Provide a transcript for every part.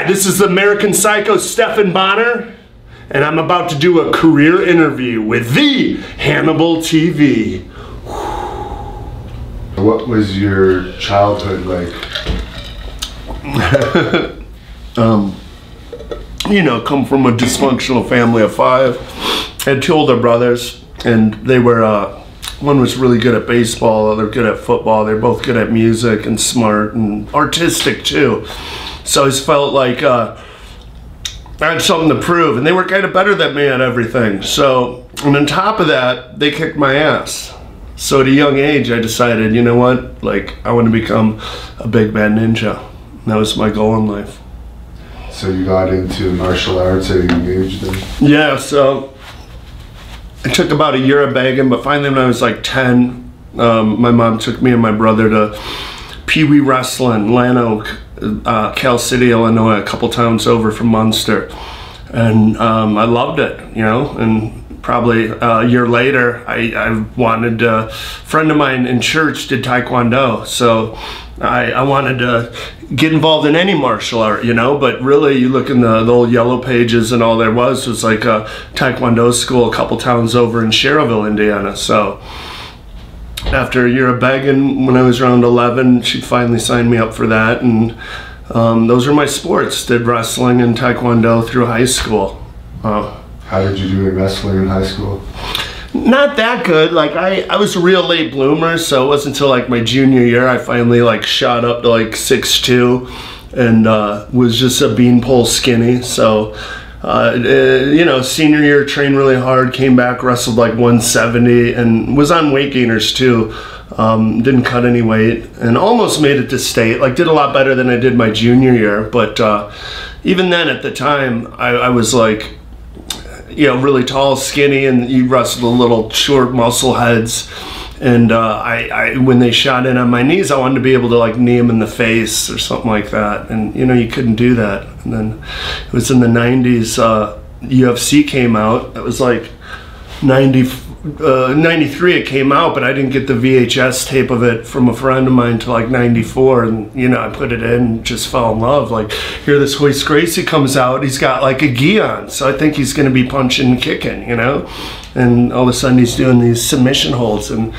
Hi, this is American Psycho Stephan Bonnar, and I'm about to do a career interview with the Hannibal TV. What was your childhood like? You know, come from a dysfunctional family of 5. I had 2 older brothers, and they were, one was really good at baseball, the other good at football. They're both good at music and smart and artistic too. So I just felt like I had something to prove, and they were kind of better than me at everything. So, and on top of that, they kicked my ass. So at a young age, I decided, you know what, like, I want to become a big bad ninja. And that was my goal in life. So you got into martial arts at a young age then? Yeah, so it took about a year of begging, but finally when I was like 10, my mom took me and my brother to Pee Wee Wrestling, Lano, Cal City, Illinois, a couple towns over from Munster. And I loved it, you know, and probably a year later, I wanted a friend of mine in church did Taekwondo, so I wanted to get involved in any martial art, you know, but really you look in the old yellow pages and all there was like a Taekwondo school a couple towns over in Sherrville, Indiana. So after a year of begging, when I was around 11, she finally signed me up for that, and those are my sports. Did wrestling and Taekwondo through high school. How did you do in wrestling in high school? Not that good. Like I was a real late bloomer, so it wasn't until like my junior year I finally like shot up to like 6'2", and was just a beanpole skinny. So you know, senior year trained really hard, came back, wrestled like 170, and was on weight gainers too. Didn't cut any weight, and almost made it to state. Like did a lot better than I did my junior year, but even then at the time I was like, you know, really tall, skinny, and you wrestled the little short muscle heads. And when they shot in on my knees, I wanted to be able to like knee them in the face or something like that. And you know, you couldn't do that. And then it was in the 90s, UFC came out. It was like 93 it came out, but I didn't get the VHS tape of it from a friend of mine till like 94, and you know, I put it in and just fell in love. Like, here this Hoist Gracie comes out, he's got like a gi on, so I think he's gonna be punching and kicking, you know, and all of a sudden he's doing these submission holds. And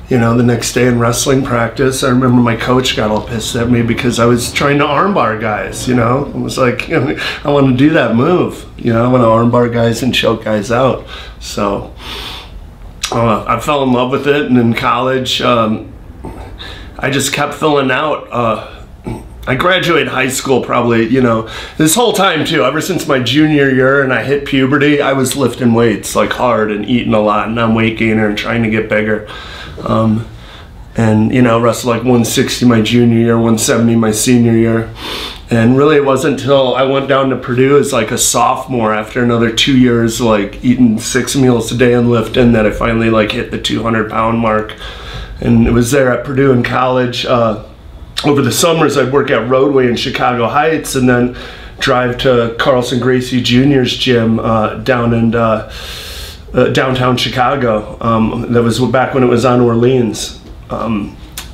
you know, the next day in wrestling practice, I remember my coach got all pissed at me because I was trying to armbar guys, you know. It was like, you know, I want to do that move, you know, I want to armbar guys and choke guys out. So I fell in love with it, and in college, I just kept filling out. I graduated high school probably, you know, this whole time too, ever since my junior year and I hit puberty, I was lifting weights like hard and eating a lot, and I'm weight gainer and trying to get bigger. And you know, wrestled like 160 my junior year, 170 my senior year. And really it wasn't until I went down to Purdue as like a sophomore, after another 2 years like eating 6 meals a day and lifting, that I finally like hit the 200-pound mark. And it was there at Purdue in college. Over the summers I'd work at Roadway in Chicago Heights, and then drive to Carlson Gracie Jr.'s gym down in downtown Chicago. That was back when it was on Orleans.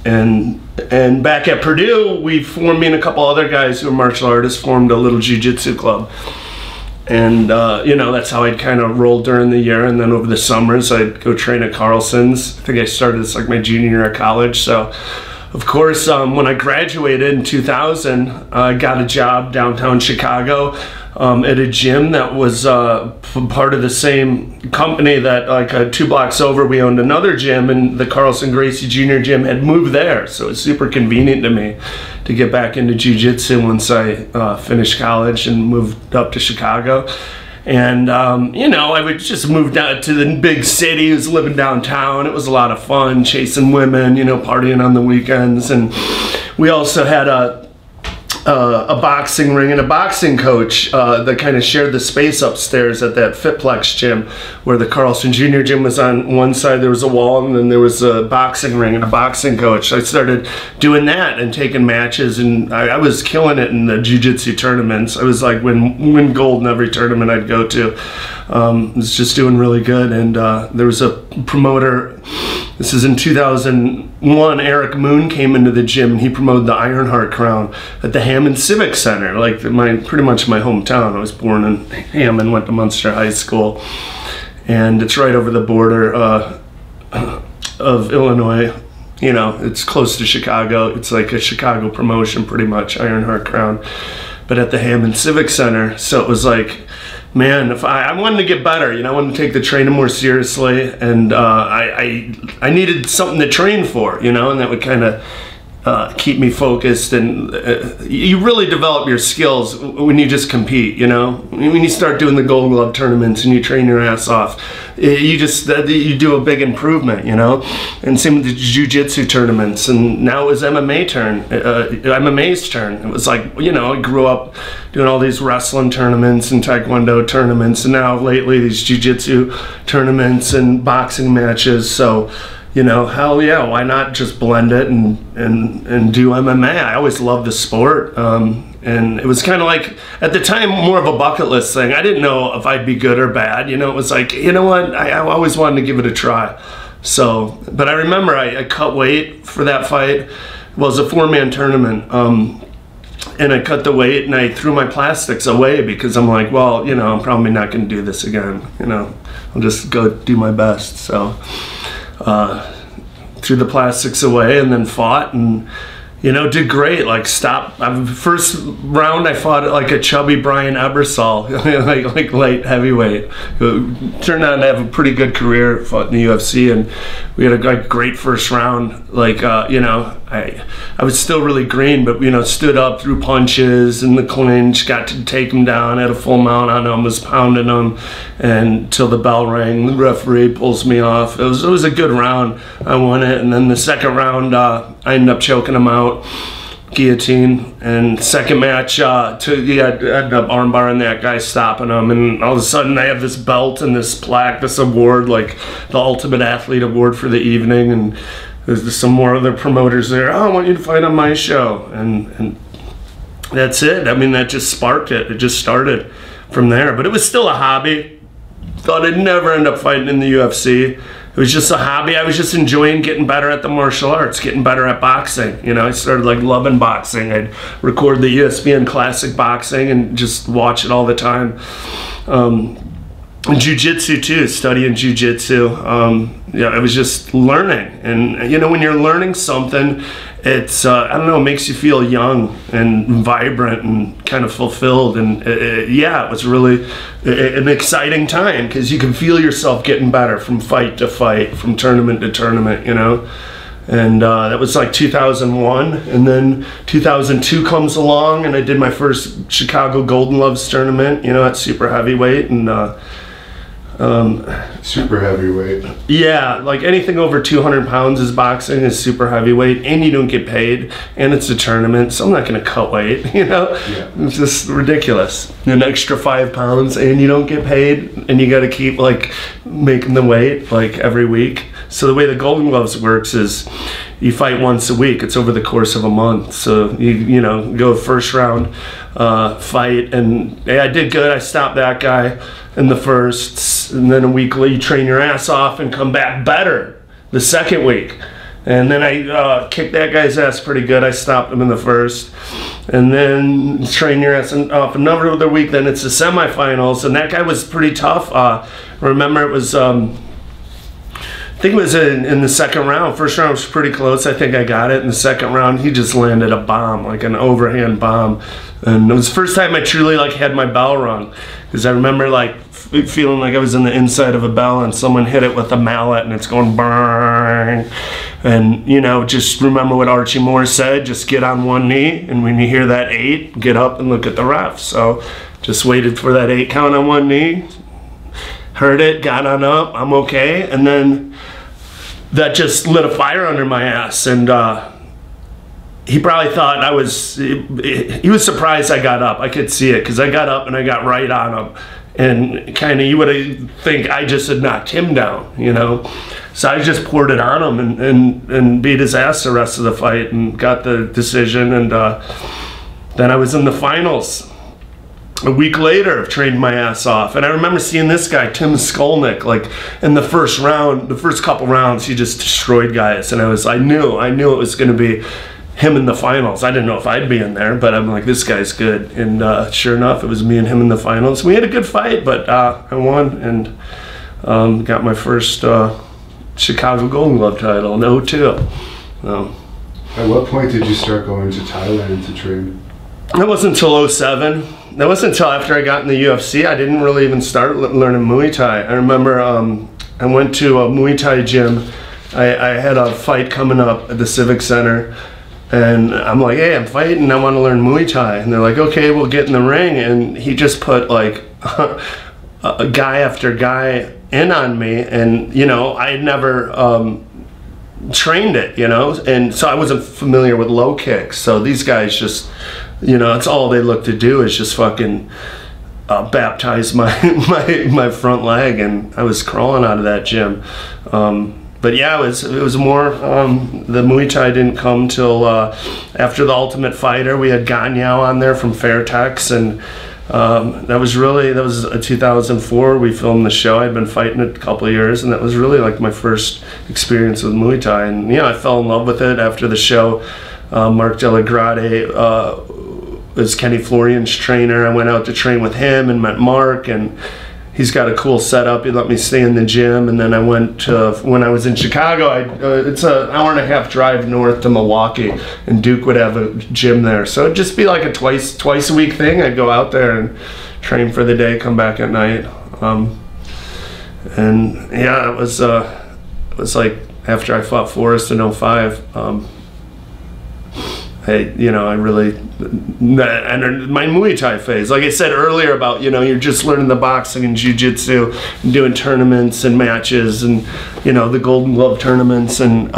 And back at Purdue, we formed, me and a couple other guys who were martial artists, formed a little jiu-jitsu club. And you know, that's how I'd kind of roll during the year. And then over the summers I'd go train at Carlson's. I think I started this like my junior year of college. So of course, when I graduated in 2000, I got a job downtown Chicago at a gym that was part of the same company that, like 2 blocks over, we owned another gym, and the Carlson Gracie Jr. gym had moved there. So it was super convenient to me to get back into jiu-jitsu once I finished college and moved up to Chicago. And you know, I would just move down to the big city. I was living downtown. It was a lot of fun, chasing women, you know, partying on the weekends. And we also had a boxing ring and a boxing coach that kind of shared the space upstairs at that Fitplex gym, where the Carlson Jr. gym was on one side. There was a wall, and then there was a boxing ring and a boxing coach. I started doing that and taking matches, and I was killing it in the jiu-jitsu tournaments. I was like win gold in every tournament I'd go to. I was just doing really good, and there was a promoter This is in 2001. Eric Moon came into the gym and he promoted the Ironheart crown at the Hammond Civic Center, like pretty much my hometown. I was born in Hammond, went to Munster High School, and it's right over the border of Illinois. You know, it's close to Chicago. It's like a Chicago promotion, pretty much, Ironheart crown, but at the Hammond Civic Center. So it was like, man, if I wanted to get better, you know, I wanted to take the training more seriously, and I needed something to train for, you know, and that would kind of keep me focused. And you really develop your skills when you just compete, you know. When you start doing the Gold Glove tournaments and you train your ass off, you do a big improvement, you know. And same with the jiu-jitsu tournaments. And now it was MMA's turn. It was like, you know, I grew up doing all these wrestling tournaments and taekwondo tournaments, and now lately these jiu-jitsu tournaments and boxing matches. So, you know, hell yeah, why not just blend it and do MMA? I always loved the sport, and it was kind of like, at the time, more of a bucket list thing. I didn't know if I'd be good or bad, you know. It was like, you know what, I always wanted to give it a try. So, but I remember I cut weight for that fight. Well, it was a 4-man tournament, and I cut the weight and I threw my plastics away because I'm like, well, you know, I'm probably not going to do this again, you know. I'll just go do my best. So threw the plastics away and then fought, and, you know, did great. Like, first round I fought like a chubby Brian Ebersol, like light heavyweight, who turned out to have a pretty good career, fought in the UFC, and we had a great first round. Like, you know, I was still really green, but, you know, stood up, threw punches in the clinch, got to take him down, had a full mount on him, was pounding him, and till the bell rang, the referee pulls me off. It was a good round. I won it, and then the second round, I ended up choking him out, guillotine. And second match, I ended up armbarring that guy, stopping him, and all of a sudden I have this belt and this plaque, this award, like the Ultimate Athlete Award for the evening, and there's some more other promoters there. Oh, I want you to fight on my show, and that's it. I mean, that just sparked it. It just started from there. But it was still a hobby. Thought I'd never end up fighting in the UFC. It was just a hobby. I was just enjoying getting better at the martial arts, getting better at boxing. You know, I started like loving boxing. I'd record the ESPN Classic Boxing and just watch it all the time. And jiu-jitsu too, studying jiu-jitsu. Yeah, I was just learning, and, you know, when you're learning something, it's I don't know, it makes you feel young and vibrant and kind of fulfilled, and yeah, it was really an exciting time because you can feel yourself getting better from fight to fight, from tournament to tournament, you know. And that was like 2001, and then 2002 comes along, and I did my first Chicago Golden Gloves tournament, you know, at super heavyweight, and super heavyweight. Yeah, like anything over 200 pounds is boxing, is super heavyweight, and you don't get paid, and it's a tournament, so I'm not going to cut weight, you know? Yeah. It's just ridiculous. An extra 5 pounds, and you don't get paid, and you got to keep, like, making the weight, like, every week. So the way the Golden Gloves works is you fight once a week. It's over the course of a month. So you know, go first round, fight, and yeah, I did good. I stopped that guy in the first, and then a week later you train your ass off and come back better the second week. And then I kicked that guy's ass pretty good. I stopped him in the first, and then train your ass off another other week. Then it's the semifinals, and that guy was pretty tough. Remember, it was I think it was in the second round. First round was pretty close. I think I got it. In the second round, he just landed a bomb, like an overhand bomb. And it was the first time I truly like had my bell rung, because I remember like feeling like I was in the inside of a bell and someone hit it with a mallet and it's going bang. And, you know, just remember what Archie Moore said, just get on one knee, and when you hear that 8, get up and look at the ref. So just waited for that 8 count on one knee, heard it, got on up, I'm okay. And then that just lit a fire under my ass, and he probably thought I was, he was surprised I got up. I could see it, because I got up and I got right on him, and kind of, you would think I just had knocked him down, you know. So I just poured it on him and beat his ass the rest of the fight and got the decision, and then I was in the finals. a week later, I've trained my ass off. And I remember seeing this guy, Tim Skolnick, like in the first round, the first couple rounds, he just destroyed guys. And I knew it was going to be him in the finals. I didn't know if I'd be in there, but I'm like, this guy's good. And sure enough, it was me and him in the finals. We had a good fight, but I won and got my first Chicago Golden Glove title in 2002. At what point did you start going to Thailand to train? That wasn't until 2007. That wasn't until after I got in the UFC. I didn't really even start learning Muay Thai. I remember I went to a Muay Thai gym. I had a fight coming up at the Civic Center. And I'm like, hey, I'm fighting, I want to learn Muay Thai. And they're like, okay, we'll get in the ring. And he just put like a guy after guy in on me. And, you know, I had never trained it, you know. And so I wasn't familiar with low kicks. So these guys just, you know, it's all they look to do is just fucking baptize my front leg. And I was crawling out of that gym. But yeah, it was more, the Muay Thai didn't come till after The Ultimate Fighter. We had Ganyao on there from Fairtex, and that was 2004. We filmed the show. I'd been fighting it a couple of years, and that was really like my first experience with Muay Thai. And you know, I fell in love with it after the show. Mark Delagrade was Kenny Florian's trainer. I went out to train with him and met Mark, and he's got a cool setup. He let me stay in the gym, and then I went to, when I was in Chicago, it's an hour-and-a-half drive north to Milwaukee, and Duke would have a gym there. So it'd just be like a twice a week thing. I'd go out there and train for the day, come back at night. And yeah, it was like after I fought Forrest in 2005. I really entered my Muay Thai phase. Like I said earlier about, you know, you're just learning the boxing and jiu-jitsu, and doing tournaments and matches and, you know, the Golden Glove tournaments and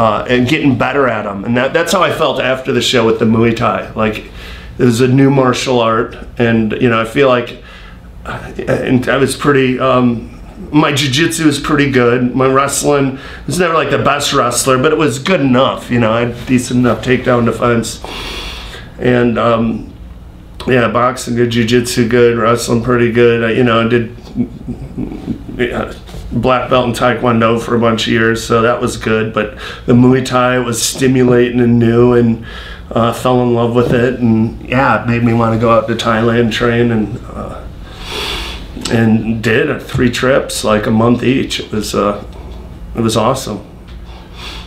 getting better at them. And that's how I felt after the show with the Muay Thai. Like, it was a new martial art, and, you know, I feel like I was pretty... my jiu-jitsu was pretty good. My wrestling was never like the best wrestler, but it was good enough. You know, I had decent enough takedown defense. And yeah, boxing good, jiu-jitsu good, wrestling pretty good. I did black belt in Taekwondo for a bunch of years, so that was good. But the Muay Thai was stimulating and new, and fell in love with it. And yeah, it made me want to go out to Thailand, train, and did 3 trips, like a month each. It was awesome.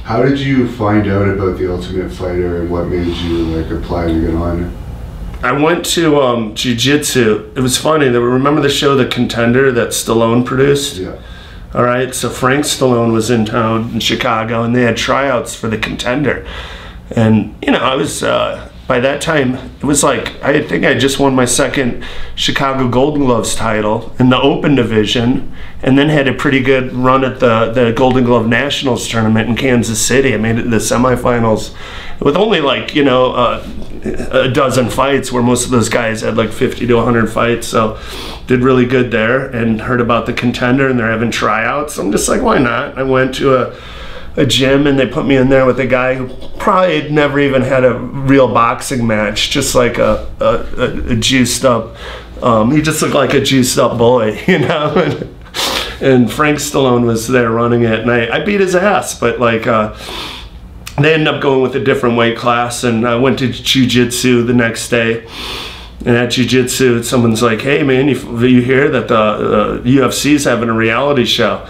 How did you find out about The Ultimate Fighter, and what made you like apply to get on? I went to jiu-jitsu. It was funny. Remember the show The Contender that Stallone produced? Yeah. All right, so Frank Stallone was in town in Chicago, and they had tryouts for The Contender. And, you know, I was... by that time, it was like, I think I just won my second Chicago Golden Gloves title in the open division, and then had a pretty good run at the Golden Glove Nationals tournament in Kansas City. I made it to the semifinals with only like, you know, a dozen fights, where most of those guys had like 50 to 100 fights. So did really good there, and heard about The Contender, and they're having tryouts. I'm just like, why not? I went to a gym, and they put me in there with a guy who probably had never even had a real boxing match, just like a juiced up, he just looked like a juiced up boy, you know. And Frank Stallone was there running it, and I beat his ass, but like they ended up going with a different weight class, and I went to jiu-jitsu the next day. And at jiu-jitsu, someone's like, hey man, you hear that the UFC's having a reality show?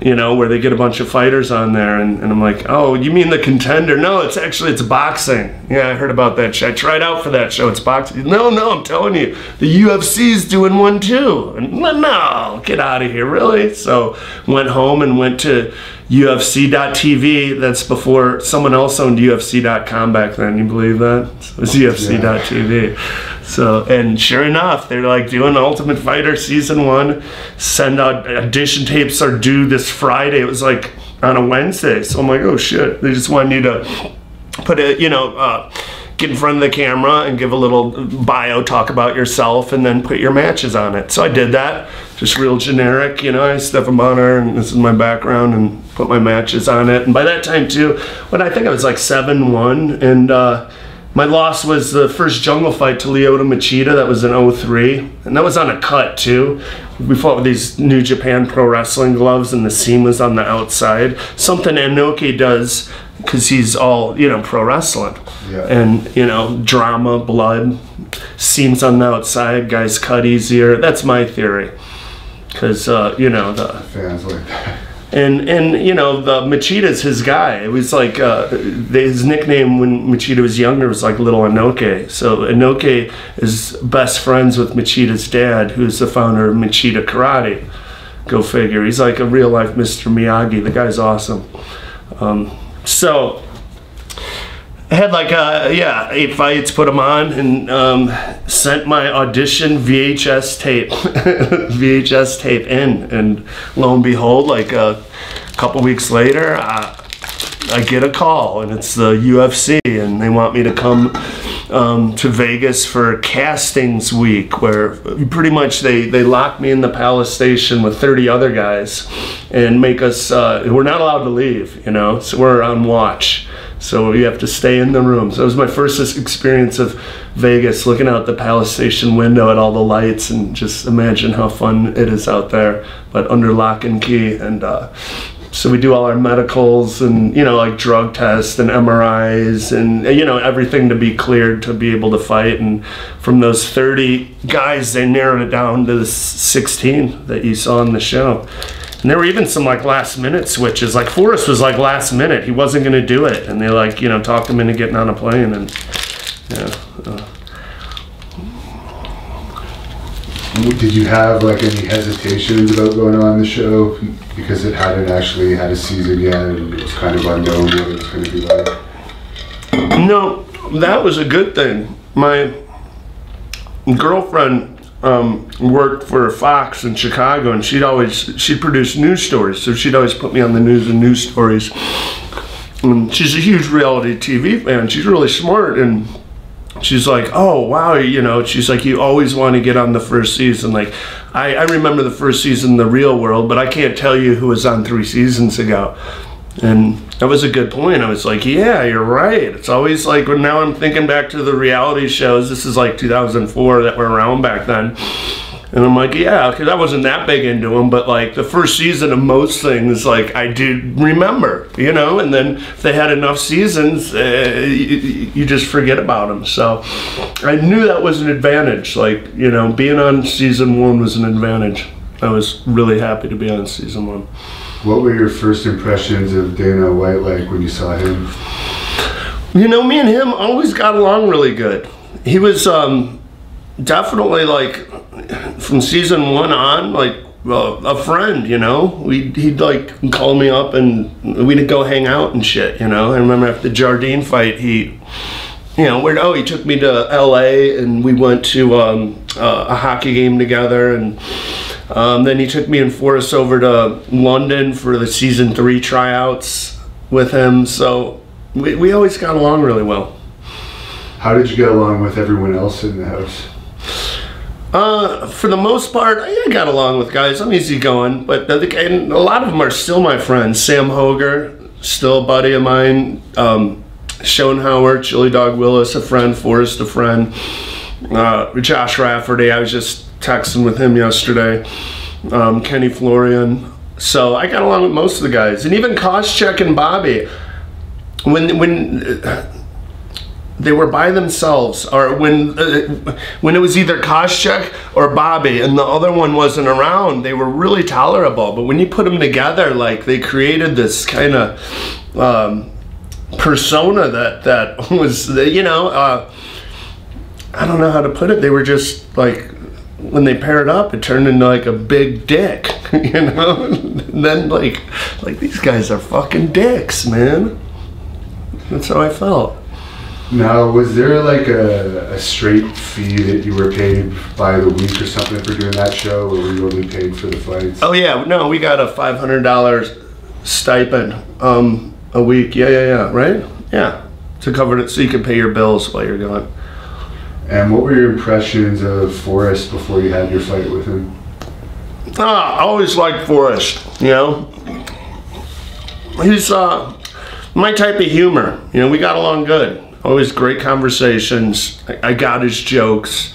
You know, where they get a bunch of fighters on there, and I'm like, oh, you mean The Contender? No, it's boxing. Yeah, I heard about that show. I tried out for that show. It's boxing. No, I'm telling you, the UFC's doing one too. And no, get out of here, really? So went home and went to UFC.tv. That's before someone else owned UFC.com back then. You believe that? So it was UFC.tv. So, and sure enough, they're like doing Ultimate Fighter season 1. Send out audition tapes are due this Friday. It was like on a Wednesday. So I'm like, oh shit. They just wanted you to put a, you know, get in front of the camera and give a little bio, talk about yourself, and then put your matches on it. So I did that, just real generic, you know, I'm Stephan Bonnar, and this is my background, and put my matches on it. And by that time too, when I think I was like 7-1, and My loss was the first jungle fight to Lyoto Machida. That was in '03, and that was on a cut too. We fought with these New Japan Pro Wrestling gloves, and the seam was on the outside. Something Inoki does because he's all, you know, pro wrestling. Yeah. And, you know, drama, blood, seams on the outside, guys cut easier. That's my theory. Because, you know, the fans like that. And you know, the Machida's his guy. It was like his nickname when Machida was younger was like Little Inoki. So Inoki is best friends with Machida's dad, who's the founder of Machida Karate. Go figure. He's like a real life Mr. Miyagi. The guy's awesome. So I had like 8 fights, put them on, and sent my audition VHS tape in, and lo and behold, like a couple weeks later, I get a call, and it's the UFC, and they want me to come to Vegas for castings week, where pretty much they lock me in the Palace Station with 30 other guys and make us, we're not allowed to leave, you know, so we're on watch. So we have to stay in the room. So it was my first experience of Vegas, looking out the Palace Station window at all the lights, and just imagine how fun it is out there, but under lock and key. And so we do all our medicals and, you know, like drug tests and MRIs and, you know, everything to be cleared to be able to fight. And from those 30 guys, they narrowed it down to the 16 that you saw in the show. And there were even some like last minute switches. Like Forrest was like last minute. He wasn't going to do it. And they like, you know, talked him into getting on a plane. And yeah. Did you have like any hesitations about going on the show because it hadn't actually had a season yet and it was kind of unknown what it was going to be like? No, that was a good thing. My girlfriend worked for Fox in Chicago, and she'd produce news stories, so she'd always put me on the news and news stories. And she's a huge reality TV fan. She's really smart, and she's like, oh wow, you know, she's like, you always want to get on the first season. Like I remember the first season in The Real World, but I can't tell you who was on 3 seasons ago. And that was a good point. I was like, yeah, you're right. It's always like, when now I'm thinking back to the reality shows, this is like 2004 that were around back then. And I'm like, yeah, because I wasn't that big into them, but like the first season of most things, like I did remember, you know, and then if they had enough seasons, you just forget about them. So I knew that was an advantage. Like, you know, being on season 1 was an advantage. I was really happy to be on season 1. What were your first impressions of Dana White like when you saw him? You know, me and him always got along really good. He was definitely like, from season 1 on, like a friend, you know. He'd like call me up and we'd go hang out and shit, you know. I remember after the Jardine fight, he took me to LA and we went to a hockey game together, and then he took me and Forrest over to London for the season 3 tryouts with him. So we always got along really well. How did you get along with everyone else in the house? For the most part, I got along with guys. I'm easygoing, but and a lot of them are still my friends. Sam Hoger, still a buddy of mine. Schoenhauer, Chili Dog Willis, a friend. Forrest, a friend. Josh Rafferty, I was just texting with him yesterday. Kenny Florian. So I got along with most of the guys, and even Koscheck and Bobby. When they were by themselves, or when it was either Koscheck or Bobby and the other one wasn't around, they were really tolerable. But when you put them together, like, they created this kind of persona that was, you know, I don't know how to put it. They were just like, when they paired up, it turned into like a big dick, you know. And then like these guys are fucking dicks, man. That's how I felt. Now, was there like a straight fee that you were paid by the week or something for doing that show, or were you only paid for the fights? Oh yeah, no, we got a $500 stipend a week. Yeah, right? Yeah, to cover it so you could pay your bills while you're gone. And what were your impressions of Forrest before you had your fight with him? I always liked Forrest, you know. He's my type of humor. You know, we got along good. Always great conversations. I got his jokes.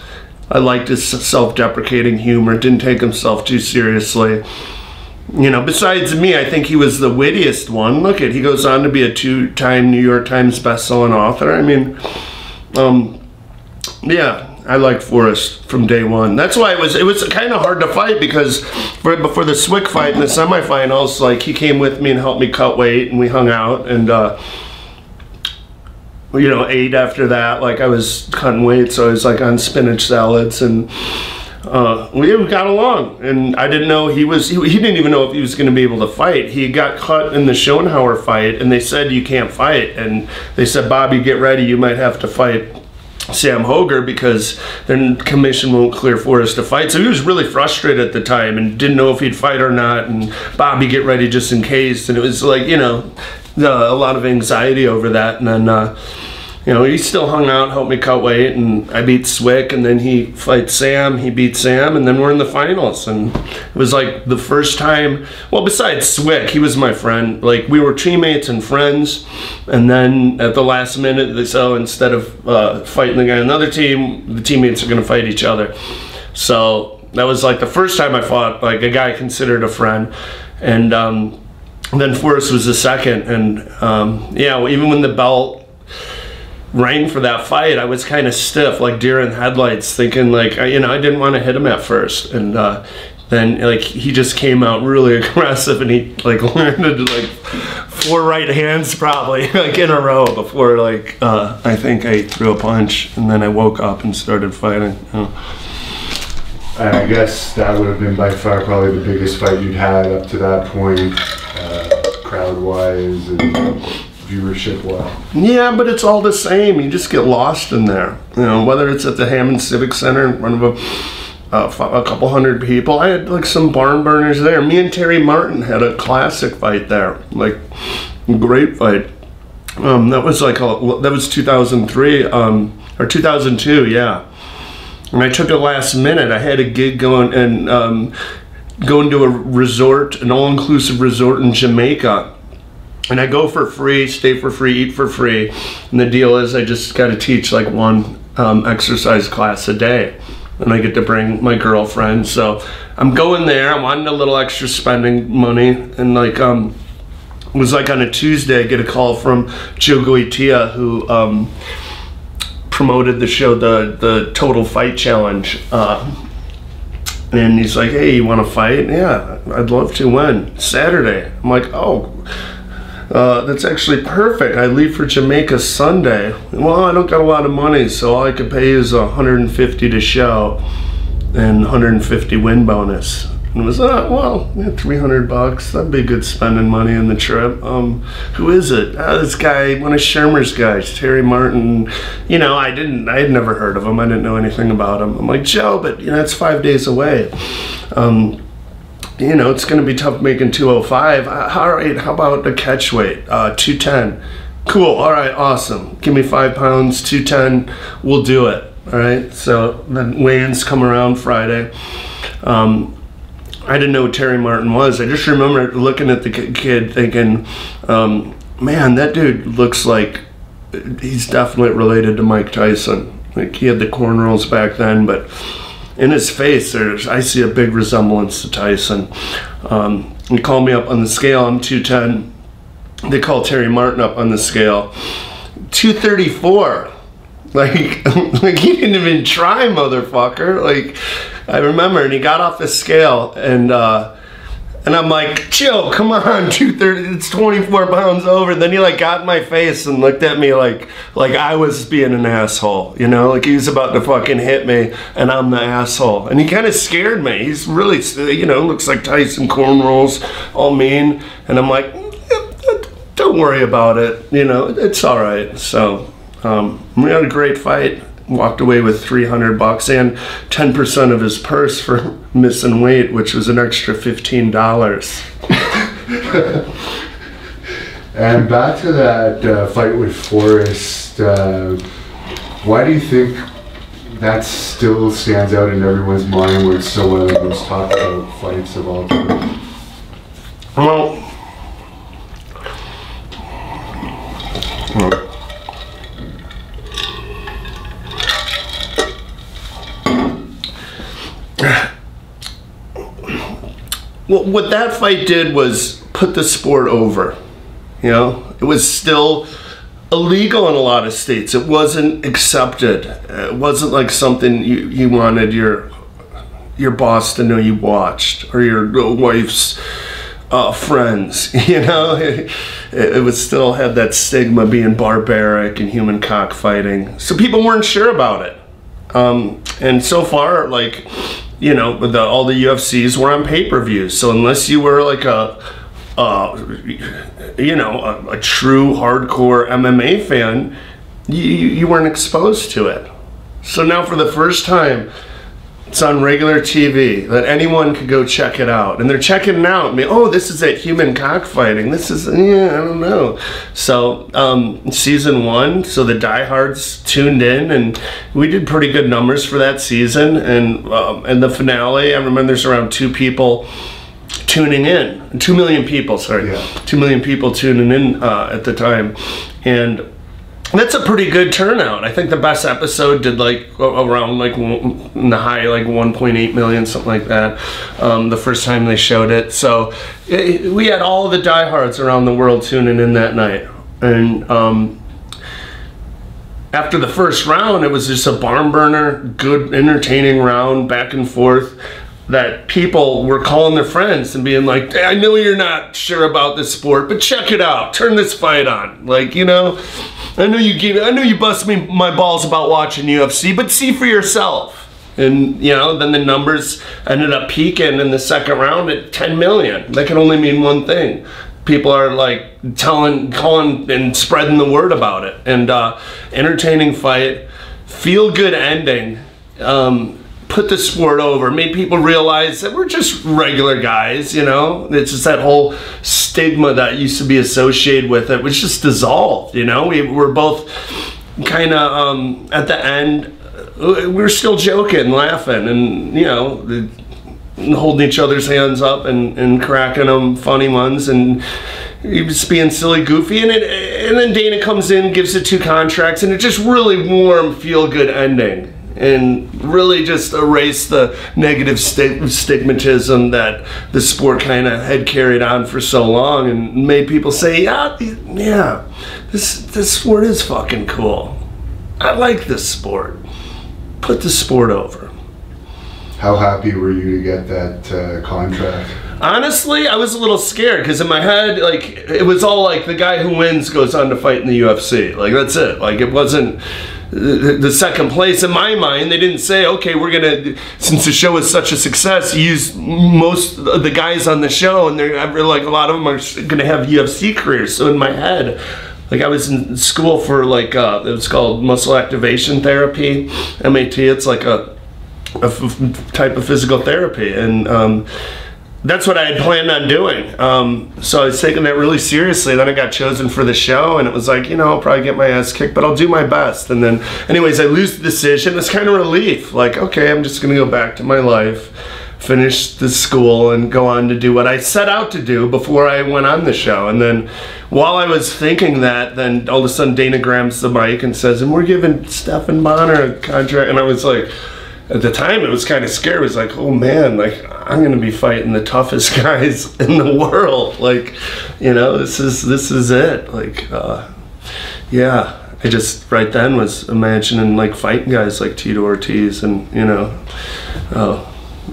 I liked his self-deprecating humor. Didn't take himself too seriously. You know, besides me, I think he was the wittiest one. Look at, he goes on to be a 2-time New York Times bestselling author. I mean, yeah, I liked Forrest from day one. That's why it was kind of hard to fight, because before the Swick fight in the semifinals, like, he came with me and helped me cut weight, and we hung out, and you know, ate after that. Like, I was cutting weight, so I was like on spinach salads, and we got along. And I didn't know he didn't even know if he was going to be able to fight. He got cut in the Schoenhauer fight, and they said, you can't fight. And they said, Bobby, get ready, you might have to fight Sam Hoger, because their commission won't clear Forrest to fight. So he was really frustrated at the time and didn't know if he'd fight or not, and Bobby, get ready just in case. And it was like, you know, a lot of anxiety over that. And then you know, he still hung out, helped me cut weight, and I beat Swick, and then he fights Sam, he beat Sam, and then we're in the finals. And it was like the first time, well, besides Swick, he was my friend. Like, we were teammates and friends, and then at the last minute, they said, oh, instead of fighting the guy on another team, the teammates are going to fight each other. So that was like the first time I fought like a guy considered a friend. And then Forrest was the second. And yeah, even when the belt rang for that fight, I was kind of stiff, like deer in headlights, thinking like, you know, I didn't want to hit him at first. And then like he just came out really aggressive, and he like landed like 4 right hands probably like in a row before like I think I threw a punch, and then I woke up and started fighting. You know. And I guess that would have been by far probably the biggest fight you'd had up to that point, crowd-wise and viewership-wise. Yeah, but it's all the same. You just get lost in there. You know, whether it's at the Hammond Civic Center in front of a couple hundred people. I had like some barn burners there. Me and Terry Martin had a classic fight there, like a great fight. That was like that was 2003 or 2002, yeah. And I took it last minute. I had a gig going and going to a resort, an all-inclusive resort in Jamaica. And I go for free, stay for free, eat for free. And the deal is I just got to teach like 1 exercise class a day. And I get to bring my girlfriend. So I'm going there. I wanted a little extra spending money. And like, it was like on a Tuesday, I get a call from Joe Goitia, who promoted the show, the Total Fight Challenge. And he's like, hey, you want to fight? Yeah, I'd love to. When? Saturday. I'm like, oh. That's actually perfect. I leave for Jamaica Sunday. Well, I don't got a lot of money, so all I could pay is $150 to show and $150 win bonus. And it was, well, yeah, $300. That'd be good spending money on the trip. Who is it? This guy, one of Shermer's guys, Terry Martin. You know, I had never heard of him. I didn't know anything about him. I'm like, Joe, but you know, it's 5 days away. You know, it's going to be tough making 205. All right, how about a catch weight? 210. Cool, all right, awesome. Give me 5 pounds, 210, we'll do it. All right, so then weigh-ins come around Friday. I didn't know who Terry Martin was. I just remember looking at the kid thinking, man, that dude looks like he's definitely related to Mike Tyson. Like, he had the cornrows back then, but in his face, I see a big resemblance to Tyson. He called me up on the scale. I'm 210. They call Terry Martin up on the scale. 234. Like he didn't even try, motherfucker. Like, I remember, and he got off the scale, and I'm like, Joe, come on, 230, it's 24 pounds over. Then he like got in my face and looked at me like I was being an asshole, you know, like he was about to fucking hit me, and I'm the asshole. And he kind of scared me. He's really, you know, looks like Tyson, cornrows, all mean. And I'm like, don't worry about it, you know, it's all right. So we had a great fight. Walked away with $300 and 10% of his purse for missing weight, which was an extra $15. And back to that fight with Forrest, why do you think that still stands out in everyone's mind, where it's so one of the most talked about fights of all time? Well, what that fight did was put the sport over. You know, it was still illegal in a lot of states. It wasn't accepted. It wasn't like something you wanted your boss to know you watched, or your wife's friends. You know, it was still had that stigma being barbaric and human cockfighting. So people weren't sure about it. And so far, like, you know, all the UFCs were on pay-per-view. So unless you were like a true hardcore MMA fan, you weren't exposed to it. So now for the first time, it's on regular TV that anyone could go check it out. And they're checking it out. I mean, oh, this is that human cockfighting. This is, I don't know. So season 1, so the diehards tuned in, and we did pretty good numbers for that season. And the finale, I remember there's around 2 people tuning in. 2 million people, sorry. Yeah. 2 million people tuning in at the time. And that's a pretty good turnout. I think the best episode did like around like in the high like 1.8 million, something like that, the first time they showed it. So we had all of the diehards around the world tuning in that night. And after the first round, it was just a barn burner, good, entertaining round, back and forth, that people were calling their friends and being like, hey, I know you're not sure about this sport, but check it out. Turn this fight on. Like, you know, I know you bust me my balls about watching UFC, but see for yourself. And, you know, then the numbers ended up peaking in the second round at 10 million. That can only mean one thing. People are like calling and spreading the word about it. And entertaining fight, feel good ending. Put the sport over, made people realize that we're just regular guys, you know? It's just that whole stigma that used to be associated with it was just dissolved, you know? We were both kind of, at the end, we were still joking, laughing, and, you know, holding each other's hands up and cracking them funny ones, and just being silly, goofy, and then Dana comes in, gives the 2 contracts, and it just really warm, feel-good ending. And really just erase the negative stigmatism that the sport kind of had carried on for so long, and made people say, yeah, this sport is fucking cool. I like this sport. Put the sport over. How happy were you to get that contract? Honestly, I was a little scared, because in my head, like, it was all like the guy who wins goes on to fight in the UFC. Like, that's it. Like, it wasn't the second place. In my mind, they didn't say, okay, we're gonna, since the show is such a success, use most of the guys on the show, and they're like, a lot of them are gonna have UFC careers. So in my head, like, I was in school for like it was called muscle activation therapy, MAT. It's like a type of physical therapy, and that's what I had planned on doing. So I was taking that really seriously. Then I got chosen for the show, and it was like, you know, I'll probably get my ass kicked, but I'll do my best. And then, anyways, I lose the decision. It's kind of relief. Like, okay, I'm just gonna go back to my life, finish the school, and go on to do what I set out to do before I went on the show. And then, while I was thinking that, then all of a sudden Dana grabs the mic and says, and we're giving Stephan Bonnar a contract. And I was like, at the time, it was kind of scary. It was like, oh man, like, I'm gonna be fighting the toughest guys in the world. Like, you know, this is it. Like, yeah. I just right then was imagining like fighting guys like Tito Ortiz and, you know,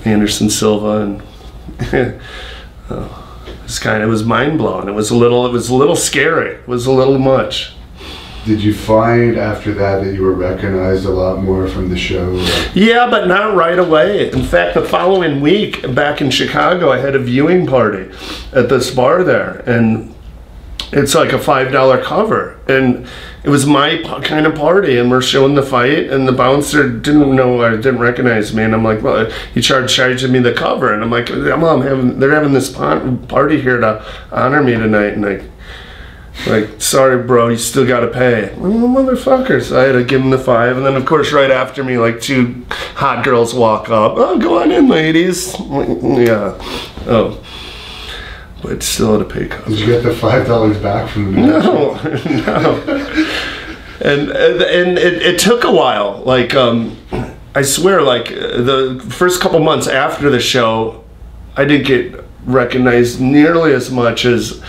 Anderson Silva, and it was mind blowing. It was a little scary. It was a little much. Did you find after that you were recognized a lot more from the show? Yeah, but not right away. In fact, the following week back in Chicago, I had a viewing party at this bar there, and it's like a $5 cover, and it was my kind of party, and we're showing the fight, and the bouncer didn't recognize me, and I'm like, well, he charging me the cover, and I'm like, Mom, they're having this party here to honor me tonight, and like, sorry bro, you still gotta pay. Well, motherfucker. So I had to give him the $5, and then of course right after me, like 2 hot girls walk up. Oh, go on in, ladies. Yeah. Oh. But still had to pay cover. Did you get the $5 back from the No. And it took a while. Like, I swear, like, the first couple months after the show, I didn't get recognized nearly as much as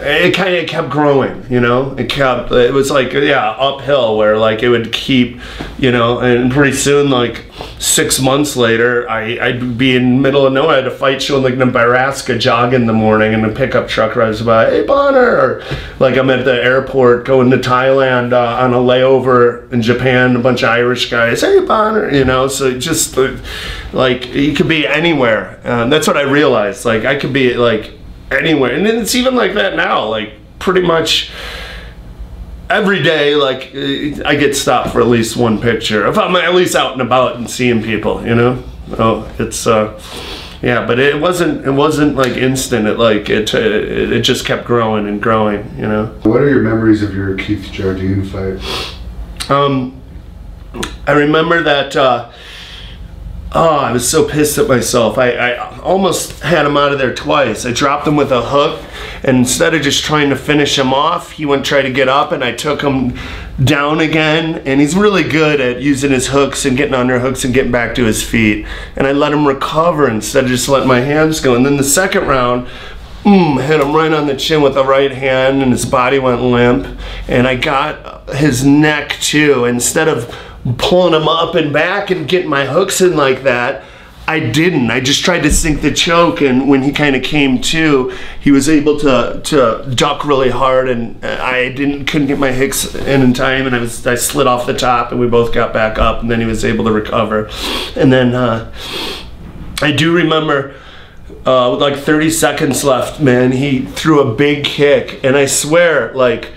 it kind of kept growing, you know. It was like, yeah, uphill, where like it would keep, you know, and pretty soon, like 6 months later, I'd be in the middle of nowhere. I had a fight show in like Nebraska, jogging in the morning, and a pickup truck drives by, hey Bonnar, or like I'm at the airport going to Thailand on a layover in Japan, a bunch of Irish guys, hey Bonnar, you know. So just like you could be anywhere. That's what I realized. Like I could be like anywhere, and it's even like that now. Like pretty much every day, like I get stopped for at least one picture if I'm at least out and about and seeing people, you know. Oh, it's yeah, but it wasn't like instant. It just kept growing and growing, you know. What are your memories of your Keith Jardine fight? I remember that I was so pissed at myself. I almost had him out of there twice. I dropped him with a hook, and instead of just trying to finish him off, he went to try to get up, and I took him down again. And he's really good at using his hooks and getting under hooks and getting back to his feet. And I let him recover instead of just letting my hands go. And then the second round, hit him right on the chin with the right hand, and his body went limp. And I got his neck too. Instead of pulling him up and back and getting my hooks in like that, I didn't. I just tried to sink the choke, and when he kind of came to, he was able to duck really hard, and I couldn't get my hooks in time, and I slid off the top, and we both got back up, and then he was able to recover. And then I do remember with like 30 seconds left, man, he threw a big kick, and I swear, like,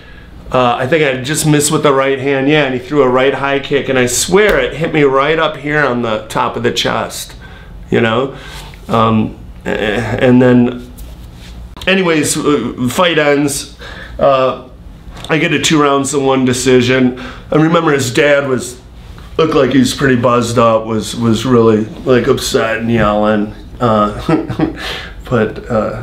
I think I just missed with the right hand, yeah, and he threw a right high kick, and I swear it hit me right up here on the top of the chest, you know? And then, anyways, fight ends. I get a 2 rounds to 1 decision. I remember his dad looked like he was pretty buzzed up, was really like upset and yelling. But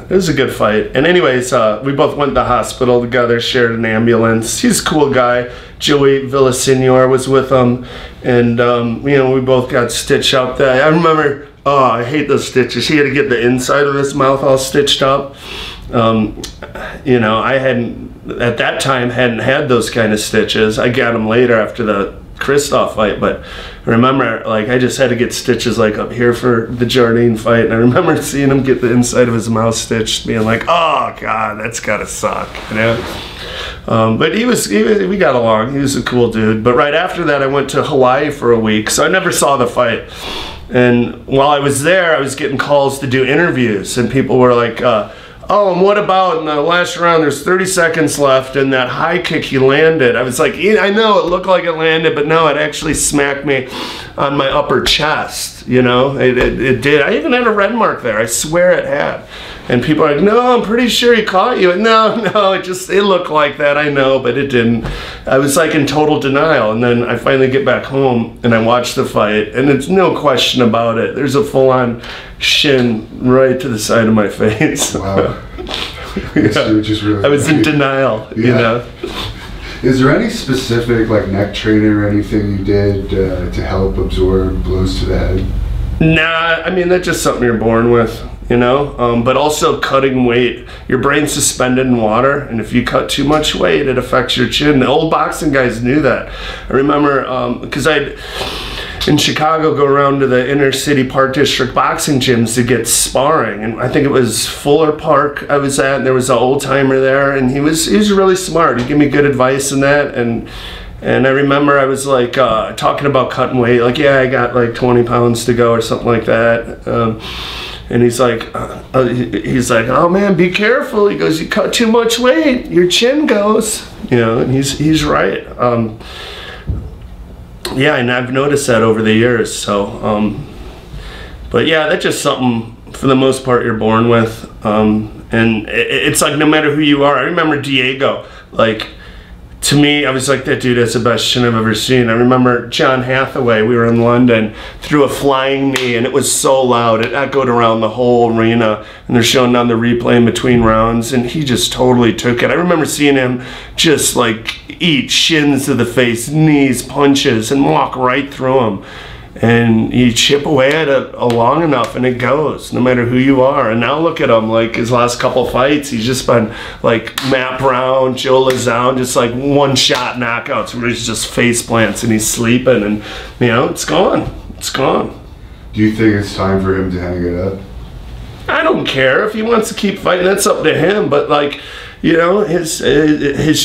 it was a good fight. And anyways, we both went to the hospital together, shared an ambulance. He's a cool guy. Joey Villasenor was with him. And, you know, we both got stitched up there. I remember, I hate those stitches. He had to get the inside of his mouth all stitched up. You know, I at that time, hadn't had those kind of stitches. I got them later after the Kristoff fight, but I remember, like, I just had to get stitches like up here for the Jardine fight, and I remember seeing him get the inside of his mouth stitched, being like, oh god, that's gotta suck, you know. But we got along. He was a cool dude. But right after that, I went to Hawaii for a week, so I never saw the fight. And while I was there, I was getting calls to do interviews, and people were like, oh, and what about in the last round, there's 30 seconds left, and that high kick he landed. I was like, yeah, I know it looked like it landed, but no, it actually smacked me on my upper chest, you know? It did. I even had a red mark there. I swear it had. And people are like, no, I'm pretty sure he caught you. No, it looked like that, I know, but it didn't. I was like in total denial. And then I finally get back home and I watch the fight, and it's no question about it. There's a full-on shin right to the side of my face. Wow. Yeah. Just really, I was in denial, yeah. You know? Is there any specific like neck training or anything you did to help absorb blows to the head? Nah, I mean, that's just something you're born with, you know? But also cutting weight. Your brain's suspended in water, and if you cut too much weight, it affects your chin. The old boxing guys knew that. I remember, because I'd, in Chicago, go around to the inner city Park District boxing gyms to get sparring, and I think it was Fuller Park I was at, and there was an old timer there, and he was really smart. He gave me good advice in that, and I remember I was like talking about cutting weight, like, yeah, I got like 20 pounds to go or something like that. And he's like, oh man, be careful. He goes, you cut too much weight, your chin goes. You know, and he's right. Yeah, and I've noticed that over the years. So, but yeah, that's just something for the most part you're born with. And it's like no matter who you are. I remember Diego, like, to me, I was like, that dude has the best chin I've ever seen. I remember John Hathaway, we were in London, threw a flying knee, and it was so loud. It echoed around the whole arena, and they're showing on the replay in between rounds, and he just totally took it. I remember seeing him just like eat shins to the face, knees, punches, and walk right through them. And you chip away at it long enough and it goes, no matter who you are. And now look at him, like his last couple fights, he's just been like Matt Brown, Joe Lazown, just like one-shot knockouts where he's just face plants and he's sleeping, and you know, it's gone. It's gone. Do you think it's time for him to hang it up? I don't care. If he wants to keep fighting, that's up to him. But like, you know, his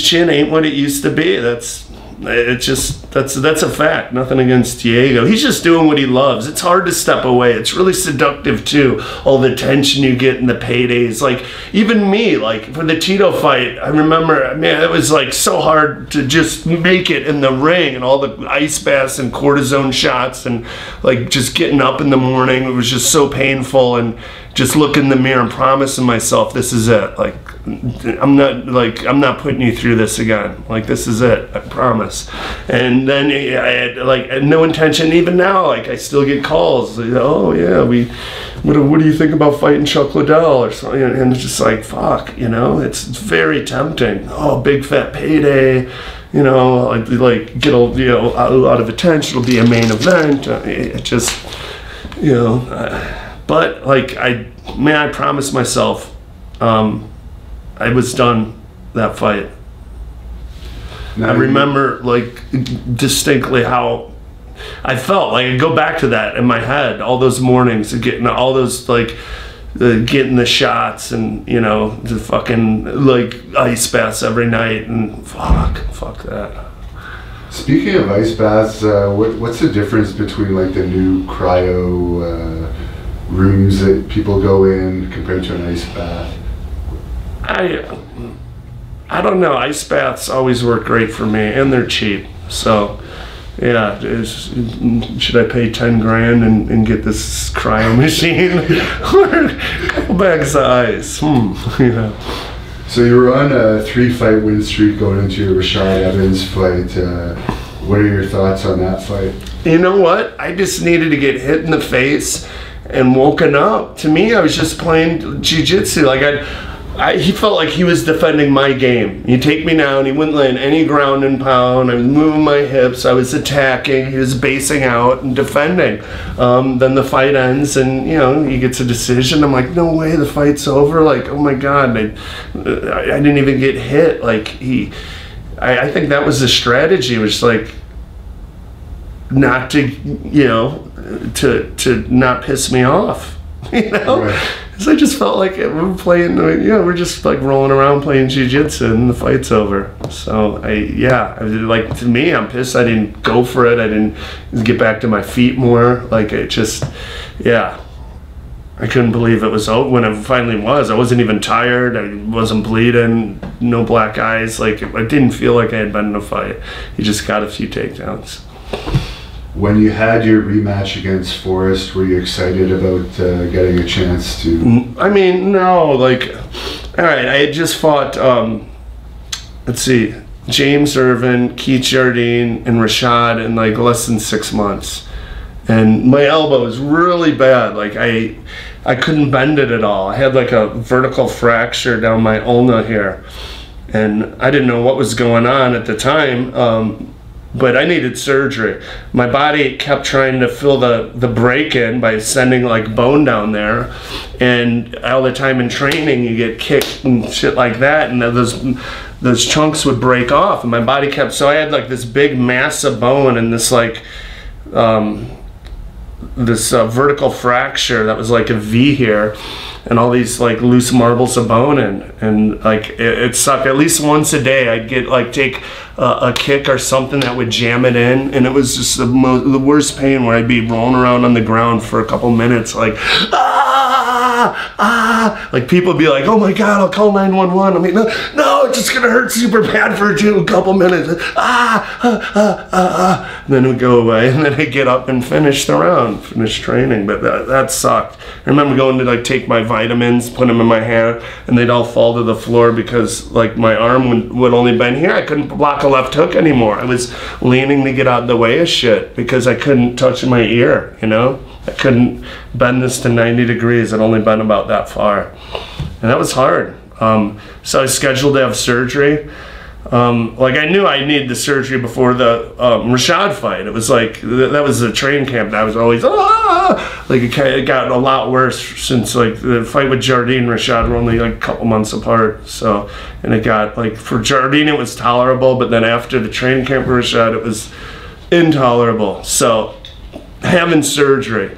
chin ain't what it used to be. That's a fact. Nothing against Diego. He's just doing what he loves. It's hard to step away. It's really seductive too. All the tension you get in the paydays. Like even me, like for the Tito fight, I remember, man, it was like so hard to just make it in the ring, and all the ice baths and cortisone shots, and like just getting up in the morning. It was just so painful, and just look in the mirror and promising myself, this is it. Like I'm not putting you through this again. Like this is it, I promise. And then I had like no intention. Even now, like I still get calls. Like, oh yeah, what do you think about fighting Chuck Liddell or something? And it's just like fuck, you know. It's very tempting. Oh, big fat payday. You know, like get a lot of attention. It'll be a main event. It just, you know. But like I promised myself, I was done that fight. I remember like distinctly how I felt. Like I go back to that in my head, all those mornings of getting all those like getting the shots, and you know, the fucking like ice baths every night, and fuck that. Speaking of ice baths, what's the difference between like the new cryo rooms that people go in compared to an ice bath? I don't know. Ice baths always work great for me, and they're cheap. So yeah, should I pay 10 grand and get this cryo machine or a couple bags of ice? Yeah. So you were on a 3-fight win streak going into your Rashad Evans fight. What are your thoughts on that fight? You know what? I just needed to get hit in the face and woken up. To me, I was just playing jiu-jitsu. Like he felt like he was defending my game. You take me down, he wouldn't land any ground and pound. I was moving my hips, I was attacking, he was basing out and defending. Then the fight ends, and you know, he gets a decision. I'm like, no way, the fight's over. Like, oh my God, I didn't even get hit. Like I think that was the strategy, was like not to, you know, to not piss me off, you know? Right. So I just felt like we're playing, we're just like rolling around playing jiu-jitsu, and the fight's over. So like to me, I'm pissed I didn't go for it. I didn't get back to my feet more. Like it just, I couldn't believe it was over when it finally was. I wasn't even tired. I wasn't bleeding, no black eyes. Like I didn't feel like I had been in a fight. You just got a few takedowns. When you had your rematch against Forrest, were you excited about getting a chance to? I mean, no, like, all right, I had just fought, let's see, James Irvin, Keith Jardine, and Rashad in like less than 6 months. And my elbow was really bad. Like I couldn't bend it at all. I had like a vertical fracture down my ulna here. And I didn't know what was going on at the time. But I needed surgery. My body kept trying to fill the break in by sending like bone down there, and all the time in training you get kicked and shit like that, and those chunks would break off, and my body kept, so I had like this big mass of bone and this like vertical fracture that was like a V here, and all these like loose marbles of bone in, and like it sucked. At least once a day I'd get like take a kick or something that would jam it in, and it was just the worst pain, where I'd be rolling around on the ground for a couple minutes like like people would be like, oh my God, I'll call 911. I mean, no, it's just gonna hurt super bad for a couple minutes. And then it would go away, and then I'd get up and finish the round, finish training. But that sucked. I remember going to like take my vitamins, put them in my hair, and they'd all fall to the floor because like my arm would only bend here. I couldn't block a left hook anymore. I was leaning to get out of the way of shit because I couldn't touch my ear, you know? I couldn't bend this to 90 degrees. I'd only been about that far. And that was hard. So I was scheduled to have surgery. Like I knew I needed the surgery before the Rashad fight. It was like that was the training camp that I was always like it got a lot worse since like the fight with Jardine and Rashad were only like a couple months apart. So and it got like for Jardine it was tolerable, but then after the training camp with Rashad it was intolerable. So having surgery,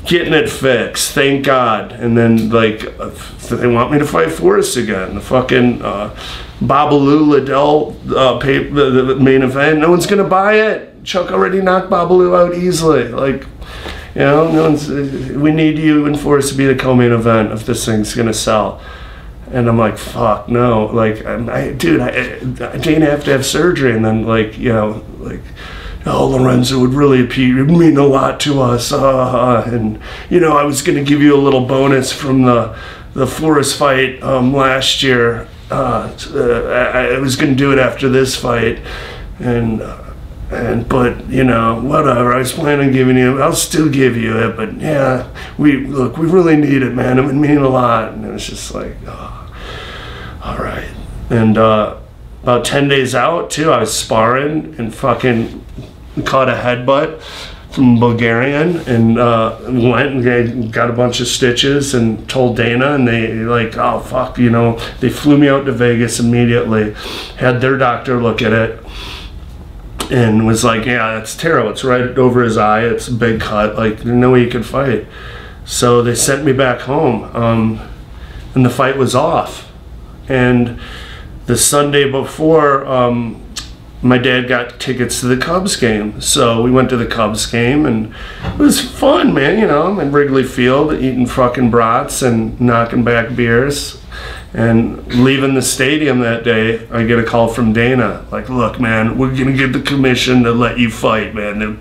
getting it fixed, thank God, and then like they want me to fight Forrest again. The fucking Babalu Liddell the main event. No one's gonna buy it. Chuck already knocked Babalu out easily. Like, you know, no one's. We need you and Forrest to be the co-main event if this thing's gonna sell. And I'm like, fuck no. Like, dude, I didn't have to have surgery, and then like, you know, like. Oh, Lorenzo would really mean a lot to us. And, you know, I was going to give you a little bonus from the Forrest fight last year. I was going to do it after this fight. But, you know, whatever. I was planning on giving you, I'll still give you it. But, yeah, we really need it, man. It would mean a lot. And it was just like, oh, all right. And about 10 days out, too, I was sparring and fucking caught a headbutt from Bulgarian and went and got a bunch of stitches and told Dana, and they like, oh fuck, you know, they flew me out to Vegas immediately, had their doctor look at it and was like, yeah, that's terrible, it's right over his eye, it's a big cut, like there's no way you could fight. So they sent me back home and the fight was off. And the Sunday before, my dad got tickets to the Cubs game, so we went to the Cubs game, and it was fun, man. You know, in Wrigley Field, eating fucking brats and knocking back beers, and leaving the stadium that day, I get a call from Dana, like, look, man, we're gonna get the commission to let you fight, man.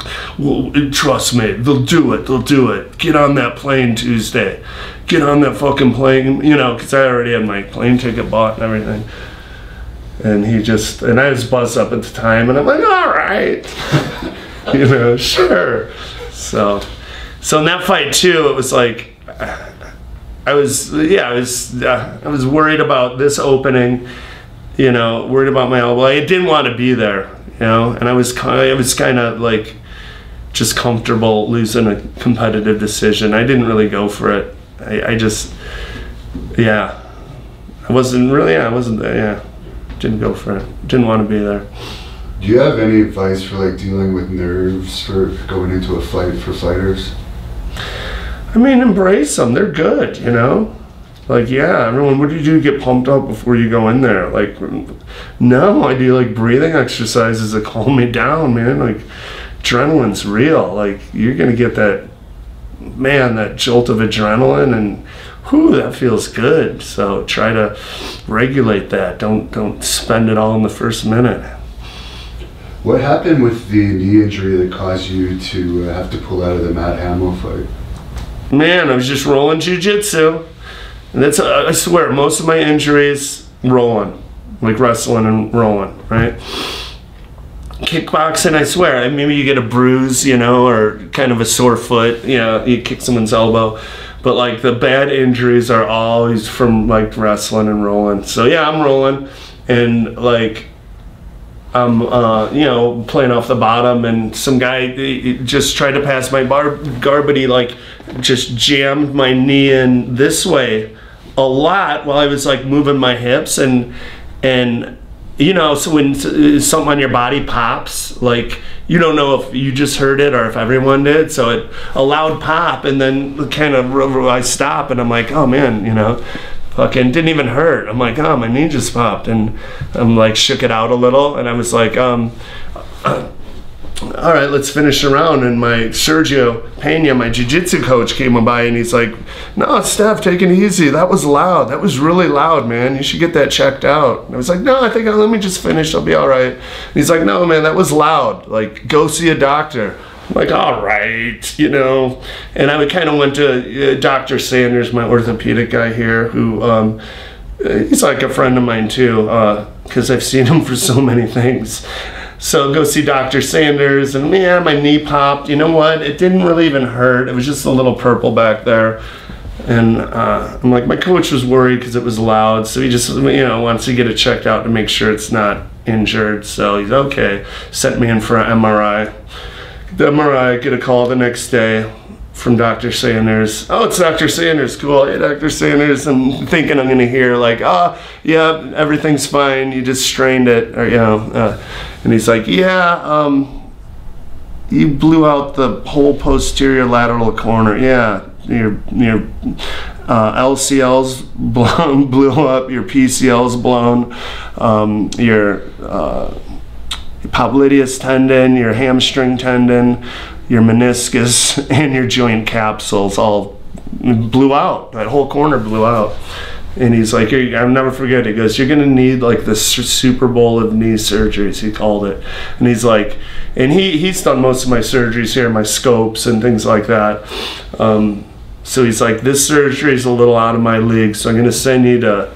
Trust me, they'll do it. Get on that plane Tuesday. Get on that fucking plane, you know, because I already had my plane ticket bought and everything. And and I was buzzed up at the time, and I'm like, all right, you know, sure. So in that fight too, it was like, I was worried about this opening, you know, worried about my elbow. I didn't want to be there, you know, and I was kind of like just comfortable losing a competitive decision. I didn't really go for it. I wasn't there, yeah. Didn't go for it. Didn't want to be there. Do you have any advice for like dealing with nerves for going into a fight for fighters? I mean, embrace them. They're good, you know? Like, yeah, everyone, what do you do to get pumped up before you go in there? Like, no, I do like breathing exercises that calm me down, man. Like, adrenaline's real. Like, you're going to get that jolt of adrenaline, and whew, that feels good. So try to regulate that. Don't spend it all in the first minute. What happened with the knee injury that caused you to have to pull out of the Matt Hamill fight? Man, I was just rolling jiu-jitsu. And that's, I swear, most of my injuries, rolling. Like wrestling and rolling, right? Kickboxing, I swear, maybe you get a bruise, you know, or kind of a sore foot, you know, you kick someone's elbow. But like the bad injuries are always from like wrestling and rolling. So yeah, I'm rolling, and like I'm you know, playing off the bottom, and some guy just tried to pass my guard, but he like just jammed my knee in this way a lot while I was like moving my hips, and you know, so when something on your body pops, like, you don't know if you just heard it or if everyone did. So a loud pop, and then kind of I stop, and I'm like, oh man, you know, fucking didn't even hurt. I'm like, oh, my knee just popped, and I'm like shook it out a little, and I was like, all right, let's finish the round. And my Sergio Pena, my jiu-jitsu coach, came by, and he's like, no, Steph, take it easy. That was loud. That was really loud, man. You should get that checked out. And I was like, no, I think let me just finish. I'll be all right. And he's like, no, man, that was loud. Like, go see a doctor. I'm like, all right, you know. And I kind of went to Dr. Sanders, my orthopedic guy here, who he's like a friend of mine too, because I've seen him for so many things. So go see Dr. Sanders, and yeah, my knee popped. You know what? It didn't really even hurt. It was just a little purple back there. And I'm like, my coach was worried because it was loud, so he just, you know, wants to get it checked out to make sure it's not injured. So he's okay. Sent me in for an MRI. The MRI, get a call the next day from Dr. Sanders. Oh, it's Dr. Sanders. Cool. Hey, Dr. Sanders. I'm thinking I'm going to hear like, oh, yeah, everything's fine. You just strained it. Or, you know, and he's like, yeah, you blew out the whole posterior lateral corner. Yeah. Your LCL's blew up, your PCL's blown, your popliteus tendon, your hamstring tendon, your meniscus, and your joint capsules all blew out. That whole corner blew out. And he's like, I'll never forget, he goes, you're gonna need like the Super Bowl of knee surgeries, he called it. And he's like, and he's done most of my surgeries here, my scopes and things like that. So he's like, this surgery is a little out of my league, so I'm going to send you to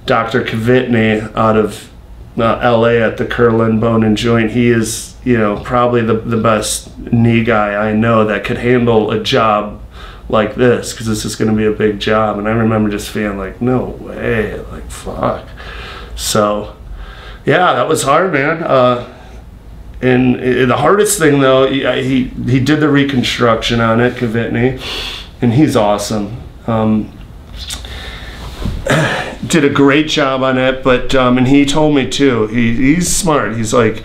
Dr. Kvitny out of LA at the Curlin Bone and Joint. He is, you know, probably the best knee guy I know that could handle a job like this, because this is going to be a big job. And I remember just feeling like, no way, like, fuck. So, yeah, that was hard, man. And the hardest thing, though, he did the reconstruction on it, Kvitny. And he's awesome. Did a great job on it, but and he told me too, he's smart. He's like,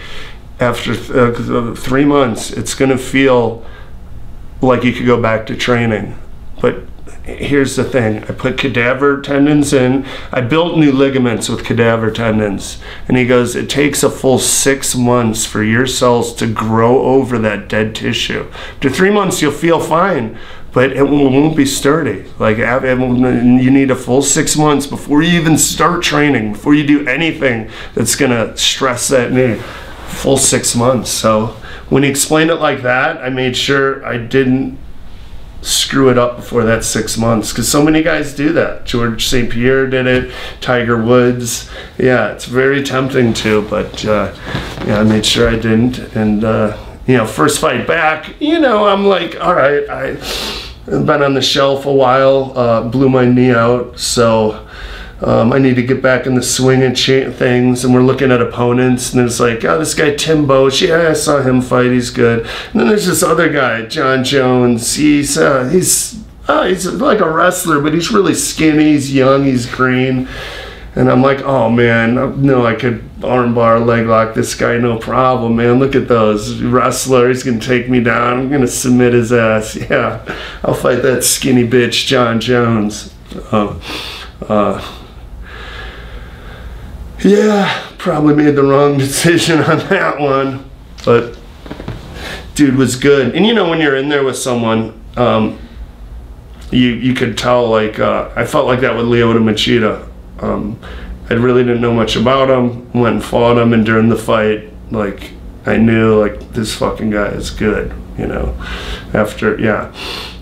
after 3 months, it's gonna feel like you could go back to training. But here's the thing, I put cadaver tendons in, I built new ligaments with cadaver tendons, and he goes, it takes a full 6 months for your cells to grow over that dead tissue. After 3 months, you'll feel fine, but it won't be sturdy. Like, you need a full 6 months before you even start training, before you do anything that's gonna stress that knee. Full 6 months. So when he explained it like that, I made sure I didn't screw it up before that 6 months, because so many guys do that. George St. Pierre did it, Tiger Woods. Yeah, it's very tempting to, but yeah, I made sure I didn't. And you know, first fight back, you know, I'm like, all right, I've been on the shelf a while, blew my knee out, so I need to get back in the swing and things. And we're looking at opponents, and it's like, oh, this guy Tim Boach, yeah, I saw him fight, he's good. And then there's this other guy, John Jones. He's like a wrestler, but he's really skinny, he's young, he's green. And I'm like, oh man, no, I could armbar, leg lock this guy, no problem, man. Look at those. Wrestler, he's gonna take me down. I'm gonna submit his ass. Yeah, I'll fight that skinny bitch, John Jones. Yeah, probably made the wrong decision on that one. But dude was good. And you know, when you're in there with someone, you could tell, like, I felt like that with Lyoto Machida. I really didn't know much about him, went and fought him, and during the fight, like, I knew, like, this fucking guy is good, you know, after, yeah.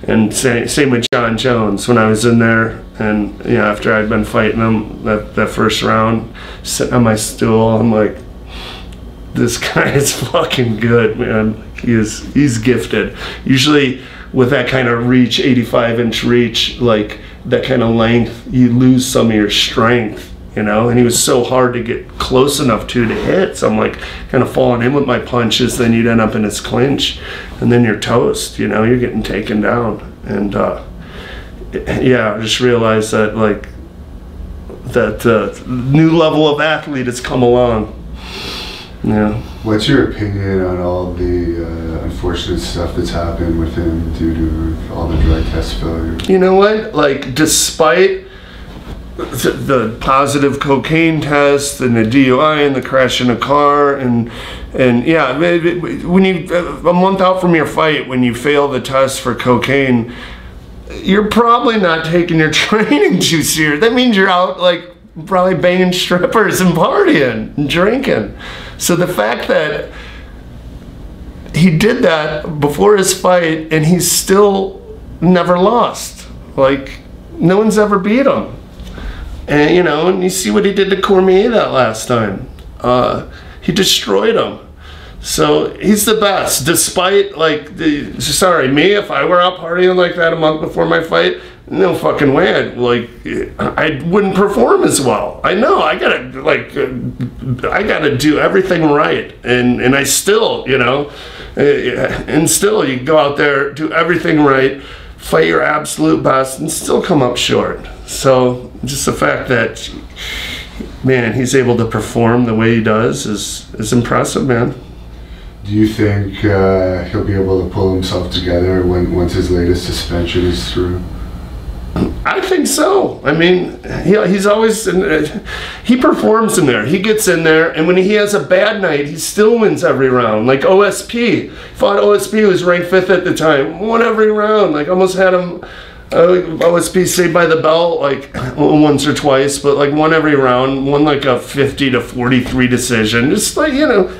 And same with John Jones, when I was in there, and, you know, after I'd been fighting him that first round, sitting on my stool, I'm like, this guy is fucking good, man. He's gifted. Usually with that kind of reach, 85-inch reach, like, that kind of length, you lose some of your strength, you know. And he was so hard to get close enough to hit, so I'm like kind of falling in with my punches, then you'd end up in his clinch, and then you're toast, you know, you're getting taken down. And yeah, I just realized that, like, that new level of athlete has come along. Yeah. What's your opinion on all the unfortunate stuff that's happened with him due to all the drug test failures? You know what? Like, despite the positive cocaine test and the DUI and the crash in a car and yeah, when you a month out from your fight, when you fail the test for cocaine, you're probably not taking your training too serious. That means you're out, like, probably banging strippers and partying and drinking. So the fact that he did that before his fight and he's still never lost, like, no one's ever beat him. And, you know, and you see what he did to Cormier that last time. He destroyed him. So he's the best, despite like me, if I were out partying like that a month before my fight, no fucking way I wouldn't perform as well. I know I gotta do everything right, and I still, and still you go out there, do everything right, fight your absolute best, and still come up short. So just the fact that, man, he's able to perform the way he does is impressive, man. Do you think he'll be able to pull himself together once his latest suspension is through? I think so. I mean, he's always he performs in there. He gets in there, and when he has a bad night, he still wins every round. Like OSP, fought OSP, who was ranked 5th at the time, won every round. Like almost had him. OSP saved by the bell like once or twice, but like won every round, won like a 50-43 decision, just like,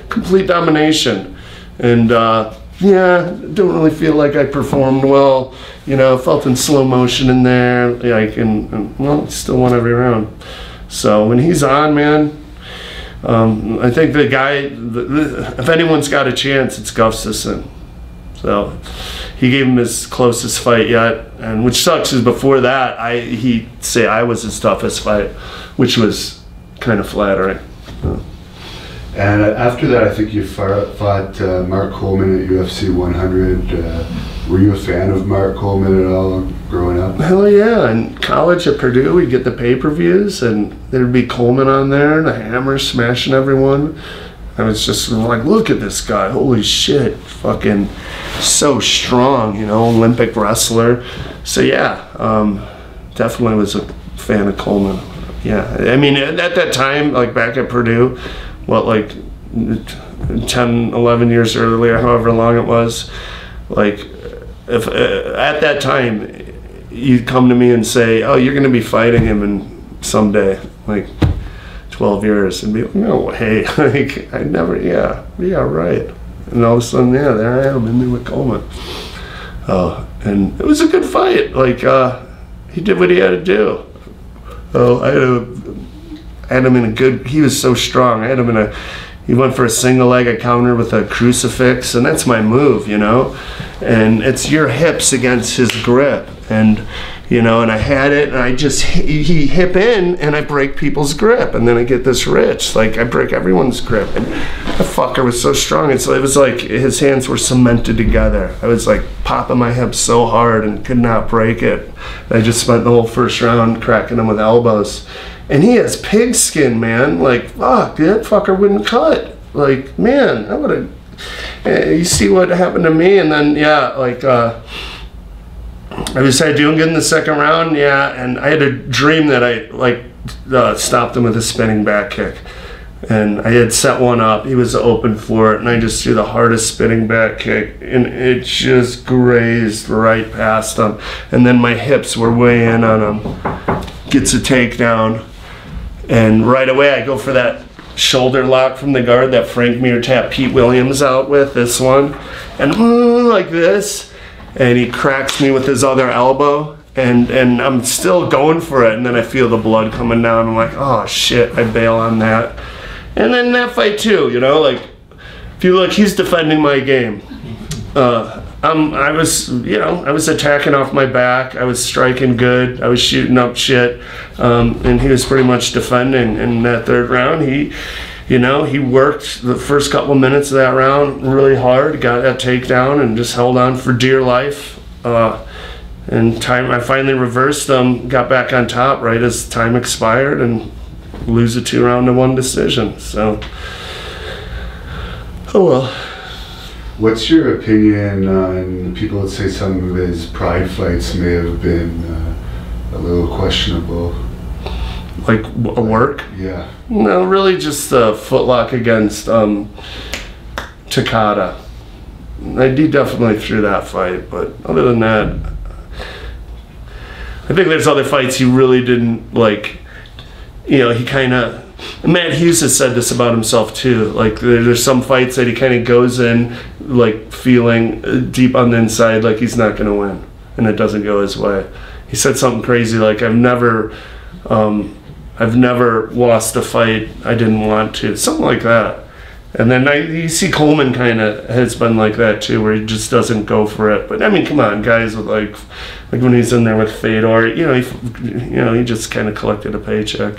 complete domination. And don't really feel like I performed well, felt in slow motion in there, like, and still won every round. So when he's on, man, I think the guy, if anyone's got a chance, it's Gustafsson. So he gave him his closest fight yet, and which sucks is before that he'd say I was his toughest fight, which was kind of flattering. And after that, I think you fought Mark Coleman at UFC 100. Were you a fan of Mark Coleman at all growing up? Hell yeah! In college at Purdue, we'd get the pay-per-views, and there'd be Coleman on there, and a hammer smashing everyone. I was just like, look at this guy, holy shit, fucking so strong, Olympic wrestler. So yeah, definitely was a fan of Coleman. Yeah, I mean, at that time, like back at Purdue, like 10, 11 years earlier, however long it was, like if at that time you'd come to me and say, oh, you're gonna be fighting him in someday, like 12 years, and be like, no way, like I never, yeah, right. And all of a sudden, yeah, there I am in there with Coleman. And it was a good fight. Like he did what he had to do. I had him in a good, he was so strong. I had him he went for a single leg, a counter with a crucifix, and that's my move, and it's your hips against his grip, and and I had it, and he hip in, and I break people's grip, and then I get this rich, like I break everyone's grip, and the fucker was so strong, it was like his hands were cemented together. I was like popping my hips so hard and could not break it. I just spent the whole first round cracking him with elbows. And he has pig skin, man. Like, fuck, that fucker wouldn't cut. Like, man, I would have. You see what happened to me, and then I was doing good in the second round, and I had a dream that I stopped him with a spinning back kick, and I had set one up. He was open for it, and I just threw the hardest spinning back kick, and it just grazed right past him, and then my hips were way in on him. Gets a takedown. And right away, I go for that shoulder lock from the guard that Frank Mir tapped Pete Williams out with, this one. And like this. And he cracks me with his other elbow. And I'm still going for it. And then I feel the blood coming down. I'm like, oh, shit, I bail on that. And then that fight, too, like, if you look, he's defending my game. I was attacking off my back. I was striking good. I was shooting up shit, and he was pretty much defending. In that third round, he worked the first couple minutes of that round really hard, got that takedown, and just held on for dear life. And I finally reversed them, got back on top right as time expired, and lose a 2-round-to-1 decision. So, oh well. What's your opinion on people that say some of his Pride fights may have been a little questionable? Like a work? Yeah. No, really just a footlock against Takada. He definitely threw that fight, but other than that, I think there's other fights he really didn't like. He kind of. Matt Hughes has said this about himself too. Like there's some fights that he kind of goes in like feeling deep on the inside like he's not gonna win, and it doesn't go his way. He said something crazy like I've never lost a fight I didn't want to, something like that. And then you see Coleman kind of has been like that too, where he just doesn't go for it. But I mean, come on, guys with like when he's in there with Fedor, you know, he just kind of collected a paycheck.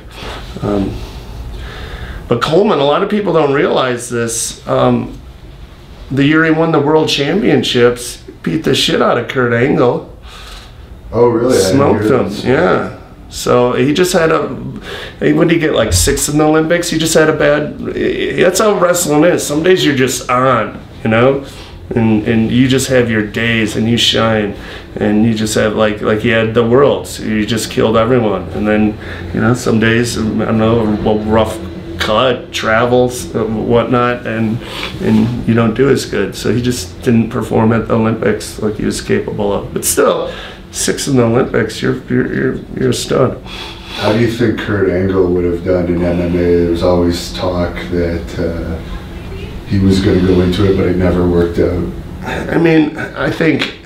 But Coleman, a lot of people don't realize this. The year he won the World Championships, beat the shit out of Kurt Angle. Oh, really? Smoked him, yeah. So he just had what did he get, like 6th in the Olympics? He just had a bad, that's how wrestling is. Some days you're just on, you know? And you just have your days and you shine. And you just have, like he had the Worlds. You just killed everyone. And then, you know, some days, I don't know, rough cut, travels, whatnot, and you don't do as good. So he just didn't perform at the Olympics like he was capable of. But still, 6th in the Olympics, you're a stud. How do you think Kurt Angle would have done in MMA? There was always talk that he was going to go into it, but it never worked out. I mean, I think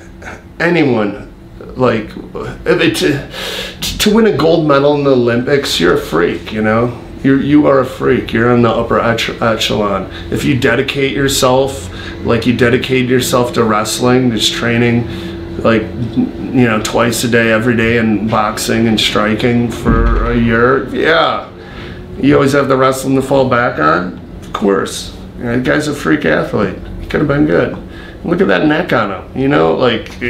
anyone, like, to win a gold medal in the Olympics, you're a freak, you know? You are a freak. You're in the upper echelon. If you dedicate yourself, like you dedicate yourself to wrestling, just training, like, you know, twice a day, every day, and boxing and striking for a year, yeah. You always have the wrestling to fall back on? Of course. You know, the guy's a freak athlete. He could have been good. Look at that neck on him. You know, like,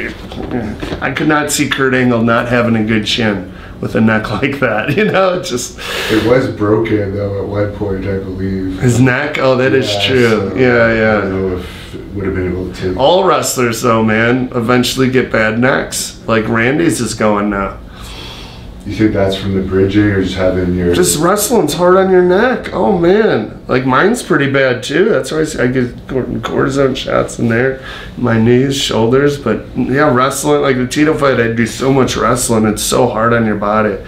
I could not see Kurt Angle not having a good chin with a neck like that, you know, it just... It was broken, though, at one point, I believe. His neck? Oh, that is true. So yeah. I don't know if it would have been able to... All wrestlers, though, man, eventually get bad necks. Like Randy's is going now. You think that's from the bridging or just having your... Just wrestling's hard on your neck. Oh, man. Like, mine's pretty bad, too. That's why I get cortisone shots in there. My knees, shoulders. But, yeah, wrestling. Like, the Tito fight, I do so much wrestling. It's so hard on your body.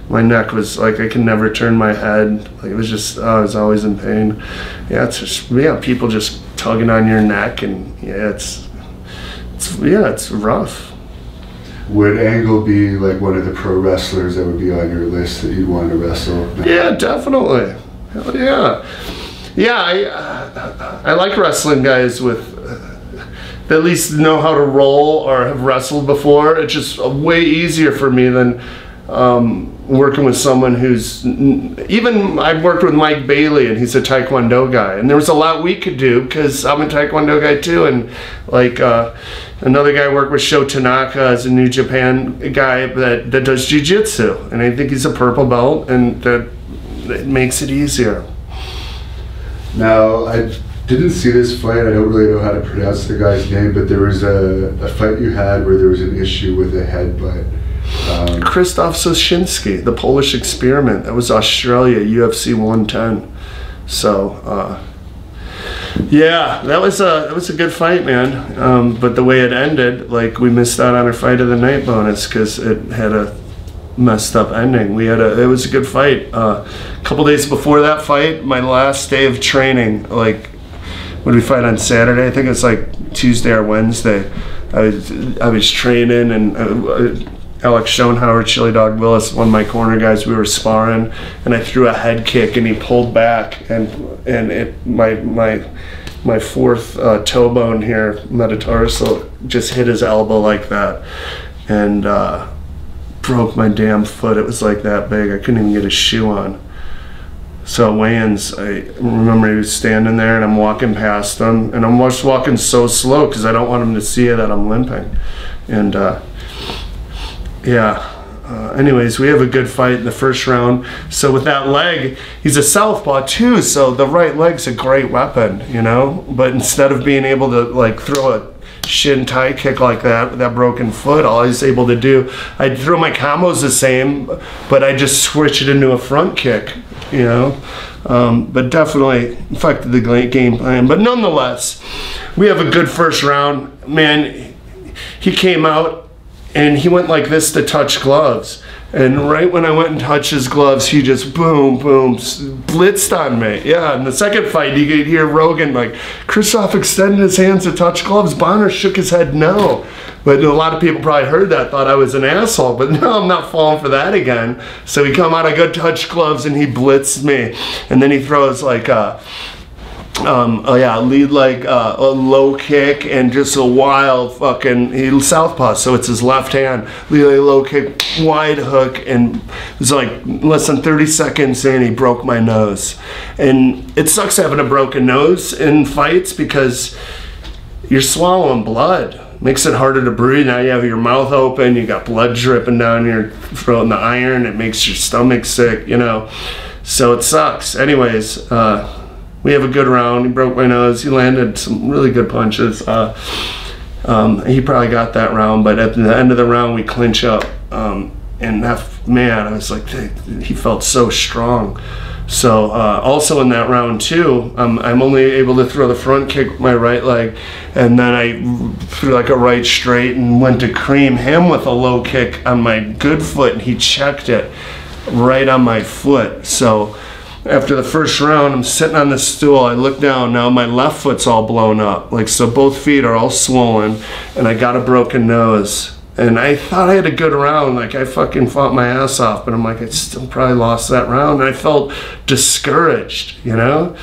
My neck was, like, I could never turn my head. Like, it was just, I was always in pain. Yeah, it's just, yeah, people just tugging on your neck. And, yeah, it's rough. Would Angle be like one of the pro wrestlers that would be on your list that you'd want to wrestle? Yeah, definitely. Hell yeah. Yeah, I like wrestling guys with that at least know how to roll or have wrestled before. It's just way easier for me than working with someone who's, even I've worked with Mike Bailey and he's a Taekwondo guy, and there was a lot we could do because I'm a Taekwondo guy too, and like another guy I worked with, Sho Tanaka, is a New Japan guy that does jiu-jitsu, and I think he's a purple belt, and that makes it easier. Now, I didn't see this fight, I don't really know how to pronounce the guy's name, but there was a fight you had where there was an issue with a headbutt. Krzysztof Soszinski, the Polish experiment. That was Australia, UFC 110. So, yeah, that was a good fight, man. But the way it ended, like, we missed out on our fight of the night bonus because it had a messed up ending. It was a good fight. A couple days before that fight, my last day of training, like, when we fight on Saturday, I think it's like Tuesday or Wednesday, I was training, and Alex Schoenhauer, Chili Dog Willis, one of my corner guys, we were sparring, and I threw a head kick, and he pulled back, and my fourth toe bone here, metatarsal, just hit his elbow like that, and broke my damn foot. It was like that big. I couldn't even get a shoe on. So weigh-ins, I remember he was standing there, and I'm walking past him, and I'm just walking so slow because I don't want him to see that I'm limping, and yeah. Anyways, we have a good fight in the first round. So with that leg, he's a southpaw too, so the right leg's a great weapon, you know? But instead of being able to like throw a shin tie kick like that with that broken foot, all he's able to do, I throw my combos the same, but I just switch it into a front kick, you know? But definitely affected the game plan. But nonetheless, we have a good first round. Man, he came out, and he went like this to touch gloves. And right when I went and touched his gloves, he just boom, boom, blitzed on me. Yeah, in the second fight, you could hear Rogan like, Krzysztof extended his hands to touch gloves. Bonnar shook his head no. But a lot of people probably heard that, thought I was an asshole. But no, I'm not falling for that again. So he come out, I go touch gloves, and he blitzed me. And then he throws like Oh yeah, lead leg, a low kick, and just a wild fucking, he's southpaw, so it's his left hand. Lead leg, low kick, wide hook, and it was like less than 30 seconds in, he broke my nose. And it sucks having a broken nose in fights because you're swallowing blood. Makes it harder to breathe. Now you have your mouth open, you got blood dripping down your throat in the iron, it makes your stomach sick, you know. So it sucks. Anyways, we have a good round. He broke my nose. He landed some really good punches. He probably got that round, but at the end of the round, we clinch up. And that, man, I was like, he felt so strong. So also in that round too, I'm only able to throw the front kick with my right leg, and then I threw like a right straight and went to cream him with a low kick on my good foot, and he checked it right on my foot. So after the first round, I'm sitting on the stool, I look down, now my left foot's all blown up, like, so both feet are all swollen, and I got a broken nose. And I thought I had a good round, like I fucking fought my ass off, but I'm like, I still probably lost that round, and I felt discouraged, you know?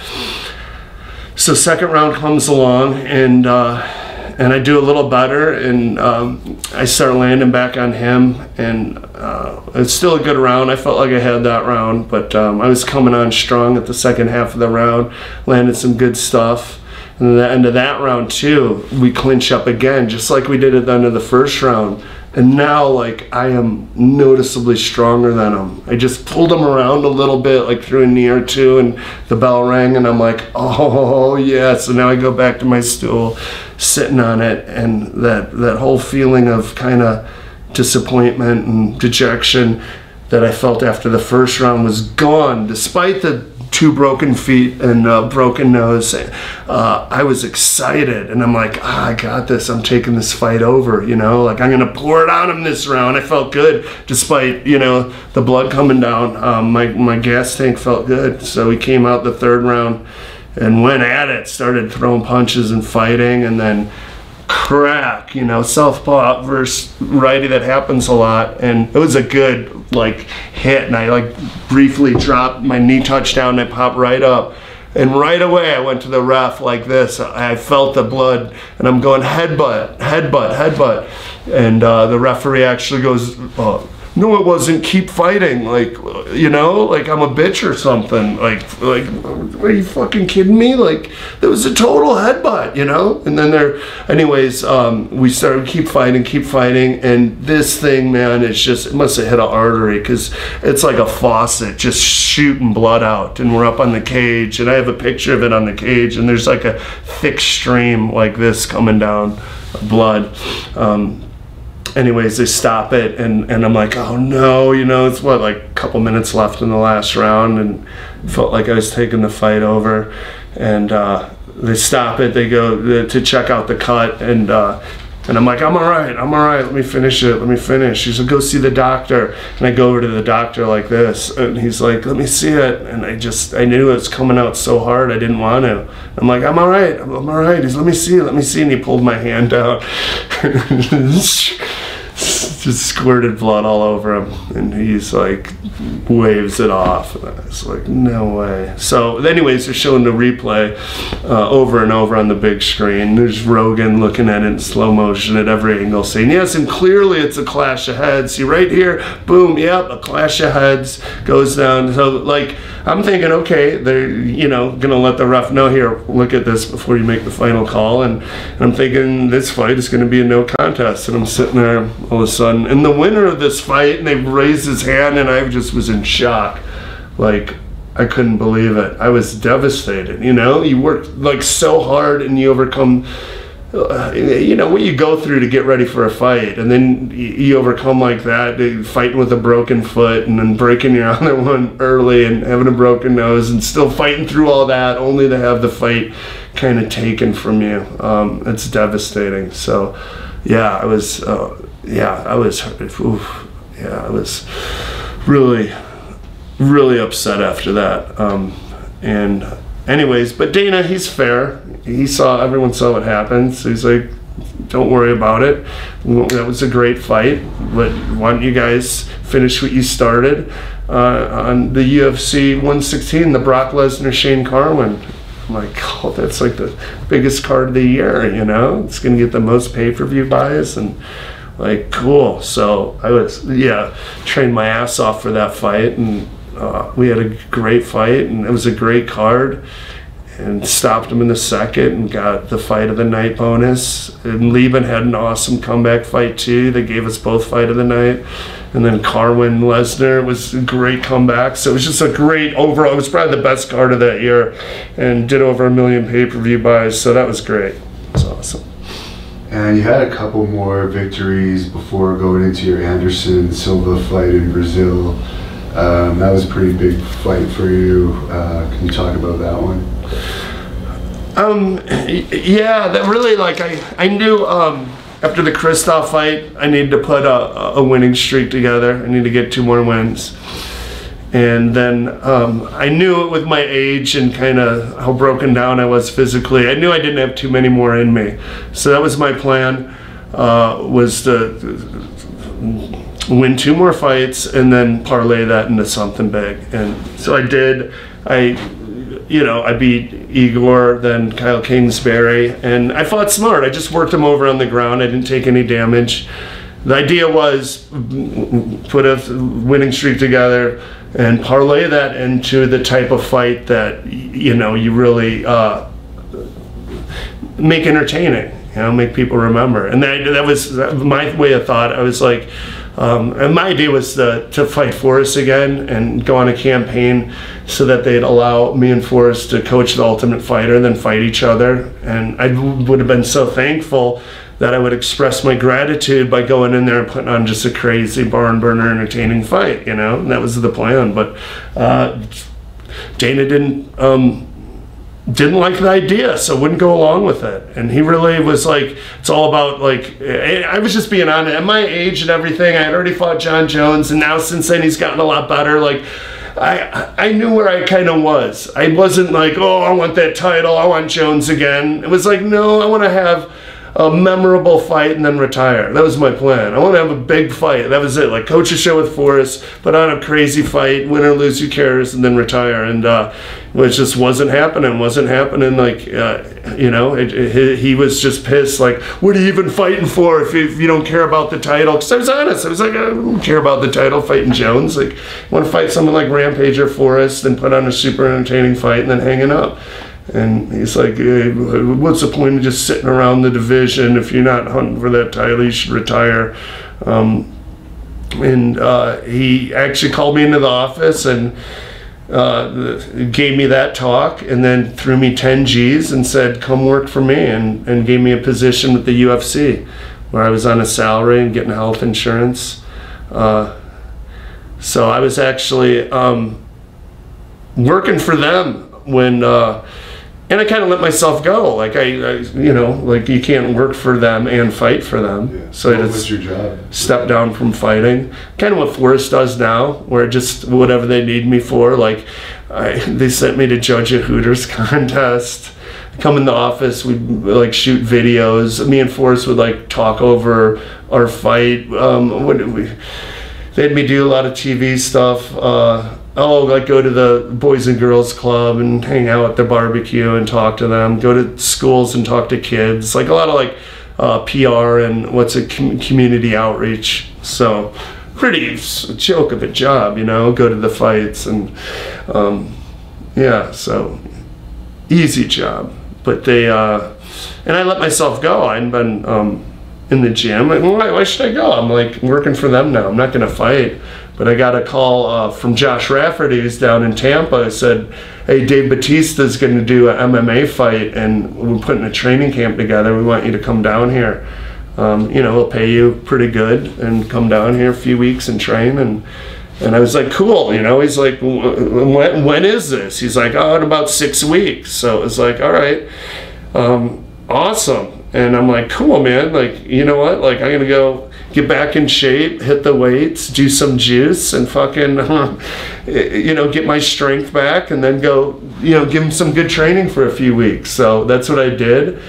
So second round comes along, and I do a little better, and I start landing back on him, and it's still a good round. I felt like I had that round, but I was coming on strong at the second half of the round, landed some good stuff. And at the end of that round too, we clinch up again, just like we did at the end of the first round. And now, like, I am noticeably stronger than him. I just pulled him around a little bit, like threw a knee or two, and the bell rang, and I'm like, oh yeah. So now I go back to my stool, sitting on it, and that whole feeling of kind of disappointment and dejection that I felt after the first round was gone, despite the 2 broken feet and broken nose. I was excited, and I'm like, I got this. I'm taking this fight over, you know, like I'm gonna pour it on him this round. I felt good despite, you know, the blood coming down. My gas tank felt good. So we came out the third round and went at it, started throwing punches and fighting, and then crack, you know, southpaw versus righty, that happens a lot, and it was a good like hit, and I like briefly dropped my knee touchdown, and I popped right up, and right away I went to the ref like this. I felt the blood, and I'm going headbutt, headbutt, headbutt, and the referee actually goes, no, it wasn't, keep fighting, like, you know, like I'm a bitch or something, like, are you fucking kidding me? Like, there was a total headbutt, you know? And then anyways, we started keep fighting, and this thing, man, it's just, it must have hit an artery, because it's like a faucet just shooting blood out, and we're up on the cage, and I have a picture of it on the cage, and there's like a thick stream like this coming down, blood. Anyways, they stop it, and I'm like, oh no, you know, it's what, like a couple minutes left in the last round, and felt like I was taking the fight over, and they stop it, they go to check out the cut, and I'm like, I'm all right, let me finish it, He said, go see the doctor, and I go over to the doctor like this, and he's like, let me see it, and I knew it was coming out so hard, I didn't want to. I'm like, I'm all right, he's, let me see, and he pulled my hand out, just squirted blood all over him, and he's like, waves it off, and I was like, no way. So anyways, they're showing the replay over and over on the big screen. There's Rogan looking at it in slow motion at every angle, saying, yes, and clearly it's a clash of heads. See right here, boom, yep, a clash of heads goes down. So like, I'm thinking, okay, they're, you know, gonna let the ref know, here, look at this before you make the final call, and I'm thinking this fight is gonna be a no contest, and I'm sitting there all of a sudden, and the winner of this fight, and they raised his hand, and I just was in shock. Like, I couldn't believe it. I was devastated, you know? You work like so hard, and you overcome, you know, what you go through to get ready for a fight, and then you overcome like that, fighting with a broken foot, and then breaking your other one early, and having a broken nose, and still fighting through all that, only to have the fight kind of taken from you. It's devastating. So yeah, I was really upset after that. And anyways, but Dana, he's fair. Everyone saw what happened, so he's like, don't worry about it. That was a great fight, but why don't you guys finish what you started on the UFC 116, the Brock Lesnar, Shane Carwin. I'm like, oh, that's like the biggest card of the year, you know? It's gonna get the most pay-per-view buys, and like, cool. So I was, trained my ass off for that fight, and we had a great fight, and it was a great card, and stopped him in the second and got the fight of the night bonus. And Lieben had an awesome comeback fight too. They gave us both fight of the night. And then Carwin Lesnar was a great comeback. So it was just a great overall, it was probably the best card of that year, and did over 1 million pay-per-view buys. So that was great. It was awesome. And you had a couple more victories before going into your Henderson Silva fight in Brazil. That was a pretty big fight for you. Can you talk about that one? Yeah, that really, like, I knew after the Kristoff fight, I needed to put a winning streak together. I need to get 2 more wins. And then I knew it with my age and kind of how broken down I was physically. I knew I didn't have too many more in me. So that was my plan, was to win 2 more fights and then parlay that into something big. And so I did. I beat Igor, then Kyle Kingsbury, and I fought smart. I just worked him over on the ground. I didn't take any damage. The idea was put a winning streak together and parlay that into the type of fight that, you really make entertaining, make people remember. And that was my way of thought. I was like, and my idea was to fight Forrest again and go on a campaign so that they'd allow me and Forrest to coach the Ultimate Fighter and then fight each other. And I would have been so thankful that I would express my gratitude by going in there and putting on just a crazy barn burner entertaining fight, and that was the plan. But Dana didn't like the idea, so wouldn't go along with it. And he really was like, it's all about, like, I was just being honest. At my age and everything, I had already fought John Jones, and now since then he's gotten a lot better. Like, I knew where I kind of was. I wasn't like, oh, I want that title, I want Jones again. It was like, no, I want to have a memorable fight and then retire. That was my plan. I want to have a big fight. That was it. Like, coach a show with Forrest, put on a crazy fight, win or lose, who cares, and then retire. And it just wasn't happening. Like, he was just pissed. Like, what are you even fighting for if you don't care about the title? Because I was honest. I was like, I don't care about the title, fighting Jones. Like, I want to fight someone like Rampage or Forrest and put on a super entertaining fight and then hang it up. And he's like, hey, what's the point of just sitting around the division? If you're not hunting for that title, you should retire. He actually called me into the office and gave me that talk, and then threw me 10 G's and said, come work for me, and gave me a position with the UFC where I was on a salary and getting health insurance. So I was actually working for them when and I kind of let myself go. Like, like, you can't work for them and fight for them. Yeah. So what was your job? Step down from fighting. Kind of what Forrest does now, where just whatever they need me for. Like, they sent me to judge a Hooters contest. Come in the office, we'd like shoot videos. Me and Forrest would like talk over our fight. They had me do a lot of TV stuff. Like go to the Boys and Girls Club and hang out at the barbecue and talk to them. Go to schools and talk to kids. Like a lot of like PR and community outreach. So pretty joke of a job, go to the fights and so easy job. But they and I let myself go. I hadn't been in the gym. Like, why should I go? I'm like working for them now. I'm not gonna fight. But I got a call from Josh Rafferty, who's down in Tampa. I said, hey, Dave Batista's going to do an MMA fight, and we're putting a training camp together. We want you to come down here. He'll pay you pretty good, and come down here a few weeks and train. And I was like, cool. He's like, when is this? He's like, oh, in about 6 weeks. So it was like, all right, awesome. And I'm like, cool, man. Like, you know what? Like, I'm going to go get back in shape, hit the weights, do some juice, and fucking, get my strength back, and then go, give him some good training for a few weeks. So that's what I did,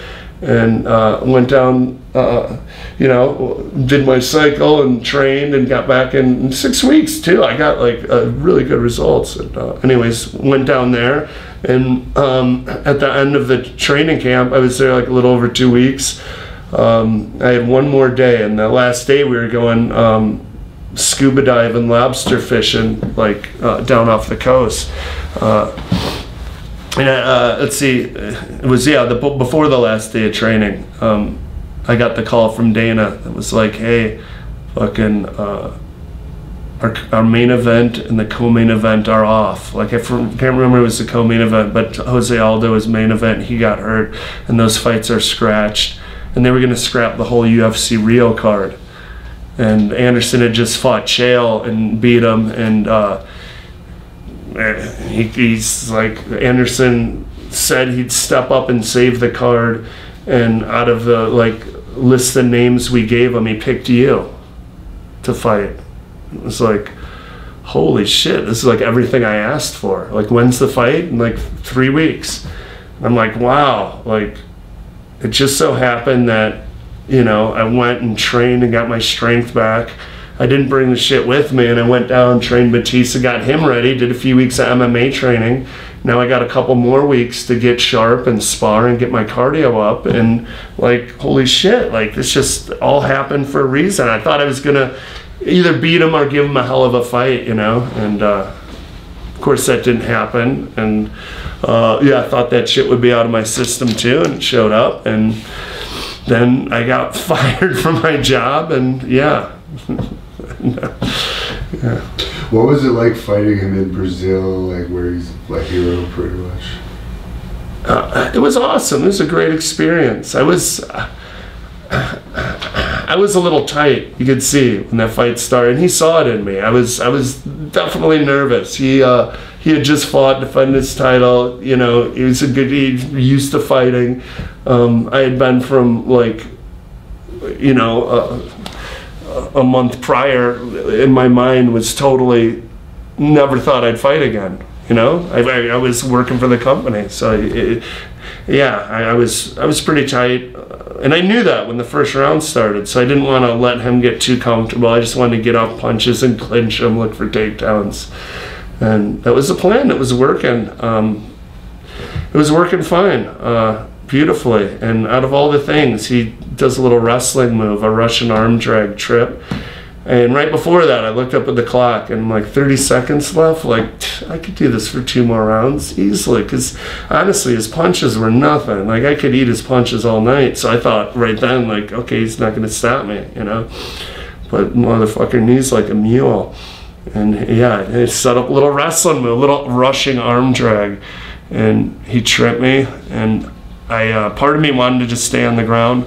and went down you know, did my cycle and trained and got back in 6 weeks too. I got like really good results. And anyways, went down there, and at the end of the training camp, I was there like a little over 2 weeks. I had one more day, and the last day we were going scuba diving, lobster fishing, like down off the coast. Let's see, it was before the last day of training. I got the call from Dana. It was like, hey, fucking, our main event and the co-main event are off. Like, I can't remember it was the co-main event, but Jose Aldo was main event. He got hurt, and those fights are scratched. And they were going to scrap the whole UFC Rio card. And Anderson had just fought Chael and beat him, and he's like, Anderson said he'd step up and save the card, and out of the like list of names we gave him, he picked you to fight. It was like, holy shit, this is like everything I asked for. Like, when's the fight? In like 3 weeks. I'm like, wow. Like, it just so happened that, you know, I went and trained and got my strength back. I didn't bring the shit with me, and I went down, trained Batista, got him ready, did a few weeks of MMA training. Now I got a couple more weeks to get sharp and spar and get my cardio up, and like, holy shit, like, this just all happened for a reason. I thought I was gonna either beat him or give him a hell of a fight, you know, and of course that didn't happen. And I thought that shit would be out of my system too, and it showed up, and then I got fired from my job, and yeah. What was it like fighting him in Brazil, like where he's a hero pretty much? It was awesome. It was a great experience. I was a little tight. You could see when that fight started, and he saw it in me. I was definitely nervous. He had just fought, defended his title. You know, he used to fighting. I had been from like, you know, a month prior, in my mind was totally, never thought I'd fight again. You know, I was working for the company, so I was pretty tight, and I knew that when the first round started. So I didn't want to let him get too comfortable. I just wanted to get off punches and clinch him, look for takedowns, and that was the plan. It was working. It was working fine, beautifully. And out of all the things, he does a little wrestling move, a Russian arm drag trip. And right before that, I looked up at the clock, and like 30 seconds left. Like, I could do this for 2 more rounds easily, because honestly, his punches were nothing. Like, I could eat his punches all night. So I thought right then, like, okay, he's not going to stop me, you know. But motherfucker knees like a mule. And yeah, he set up a little wrestling move, a little rushing arm drag. And he tripped me, and part of me wanted to just stay on the ground,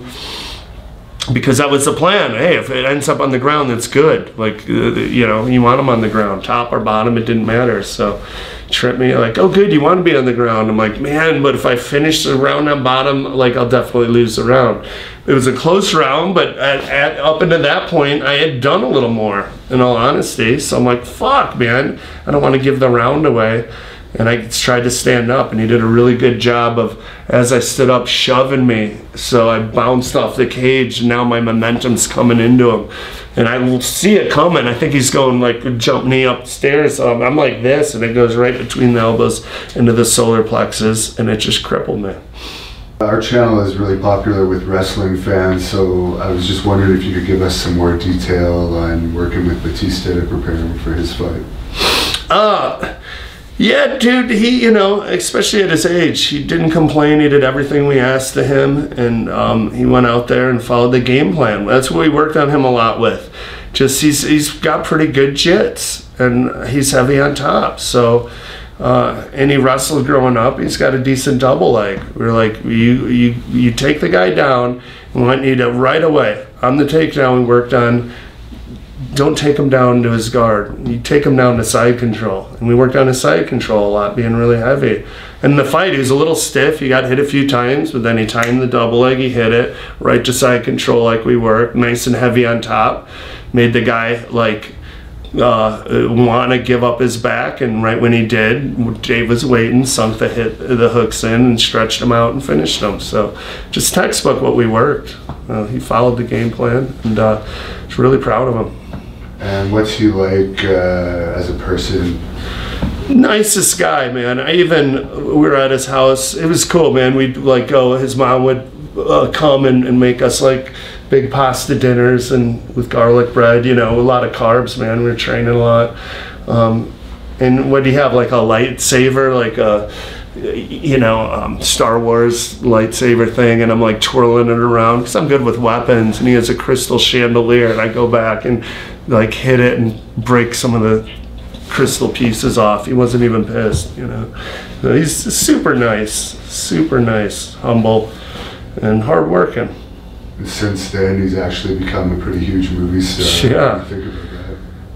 because that was the plan. Hey, if it ends up on the ground, that's good. Like, you know, you want him on the ground, top or bottom, it didn't matter. So tripped me, like, oh good, you want to be on the ground. I'm like, man, but if I finish the round on bottom, like, I'll definitely lose the round. It was a close round, but up until that point, I had done a little more, in all honesty. So I'm like, fuck, man, I don't want to give the round away. And I tried to stand up, and he did a really good job of, as I stood up, shoving me. So I bounced off the cage, and now my momentum's coming into him. And I will see it coming. I think he's going like jump knee upstairs. I'm like this, and it goes right between the elbows into the solar plexus, and it just crippled me. Our channel is really popular with wrestling fans, so I was just wondering if you could give us some more detail on working with Batista to prepare him for his fight. Yeah, dude, he, you know, especially at his age, he didn't complain. He did everything we asked of him, and he went out there and followed the game plan. That's what we worked on him a lot with. Just he's got pretty good jits, and he's heavy on top. So, and he wrestled growing up. He's got a decent double leg. We're like, you take the guy down. We want you to right away on the takedown. We worked on, don't take him down to his guard. You take him down to side control. And we worked on his side control a lot, being really heavy. And in the fight, he was a little stiff. He got hit a few times, but then he timed the double leg. He hit it right to side control like we worked. Nice and heavy on top. Made the guy, like, want to give up his back, and right when he did, Dave was waiting, sunk the hooks in and stretched him out and finished him. So just textbook what we worked. He followed the game plan, and I was really proud of him. And what's he like as a person? Nicest guy, man. We were at his house. It was cool, man. We'd like go, his mom would come and make us like big pasta dinners and with garlic bread, a lot of carbs, man. We were training a lot. And what do you have, like a lightsaber, like a, Star Wars lightsaber thing, and I'm like twirling it around because I'm good with weapons, and he has a crystal chandelier, and I go back and like hit it and break some of the crystal pieces off. He wasn't even pissed, So he's super nice, humble, and hardworking. And since then, he's actually become a pretty huge movie star. Yeah. What do you think about that?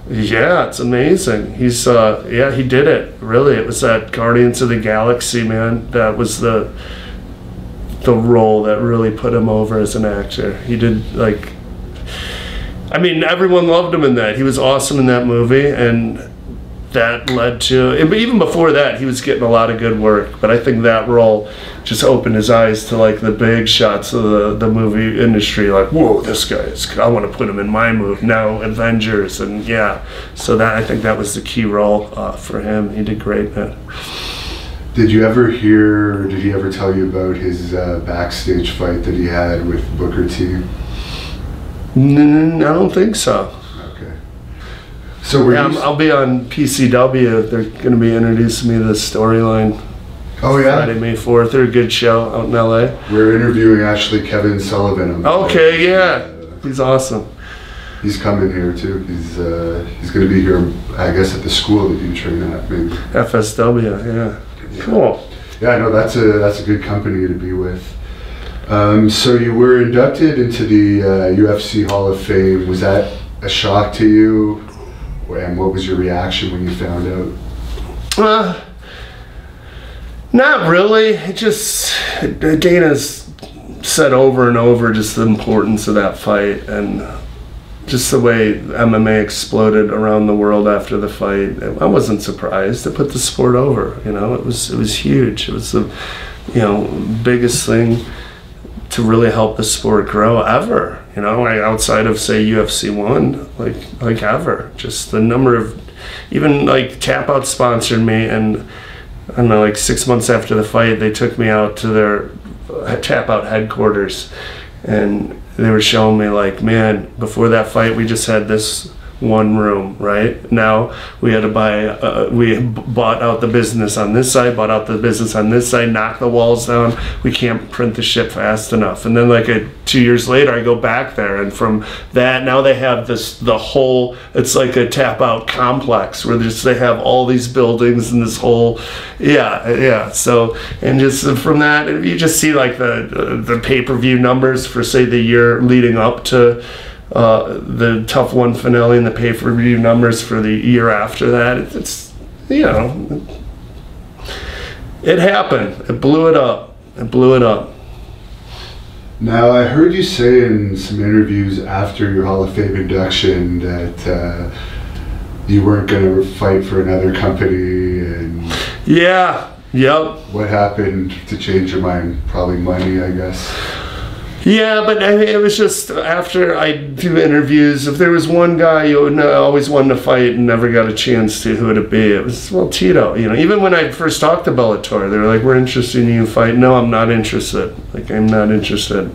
Yeah, it's amazing. He's he did it. Really, it was that Guardians of the Galaxy, man. That was the role that really put him over as an actor. He did everyone loved him in that. He was awesome in that movie, and that led to, but even before that, he was getting a lot of good work. But I think that role just opened his eyes to like the big shots of the movie industry. Like, whoa, this guy I want to put him in my movie now, Avengers, and yeah. So I think that was the key role for him. He did great, man. Did he ever tell you about his backstage fight that he had with Booker T? I don't think so. So I'll be on PCW. They're going to be introducing me to the storyline. Oh yeah, Friday, May 4th. They're a good show out in LA. We're interviewing actually Kevin Sullivan. Okay, yeah, he's awesome. He's coming here too. He's going to be here, I guess, at the school that you train at, maybe. FSW, yeah. Cool. Yeah, I know that's a good company to be with. So you were inducted into the UFC Hall of Fame. Was that a shock to you? And what was your reaction when you found out? Not really. It just, Dana's said over and over just the importance of that fight, and just the way MMA exploded around the world after the fight. I wasn't surprised. It put the sport over. It was huge. It was the biggest thing to really help the sport grow ever. Outside of say UFC 1, like ever. Just the number of, even like Tap Out sponsored me, and I don't know, like 6 months after the fight, they took me out to their Tap Out headquarters, and they were showing me like, man, before that fight we just had this one room, right? Now we had to buy, we bought out the business on this side, bought out the business on this side, knocked the walls down. We can't print the shit fast enough. And then 2 years later, I go back there, and from that, now they have the whole, it's like a Tap Out complex where they have all these buildings and this whole, yeah. So, and just from that, you just see like the pay-per-view numbers for say the year leading up to the Tough One finale and the pay-per-view numbers for the year after that. It's it happened. It blew it up. Now, I heard you say in some interviews after your Hall of Fame induction that you weren't going to fight for another company, and yeah, yep. What happened to change your mind? Probably money, I guess. Yeah, but it was just after I do interviews, if there was one guy you always wanted to fight and never got a chance to, who would it be? It was, Tito. Even when I first talked to Bellator, they were like, we're interested in you fight. No, I'm not interested. I'm not interested.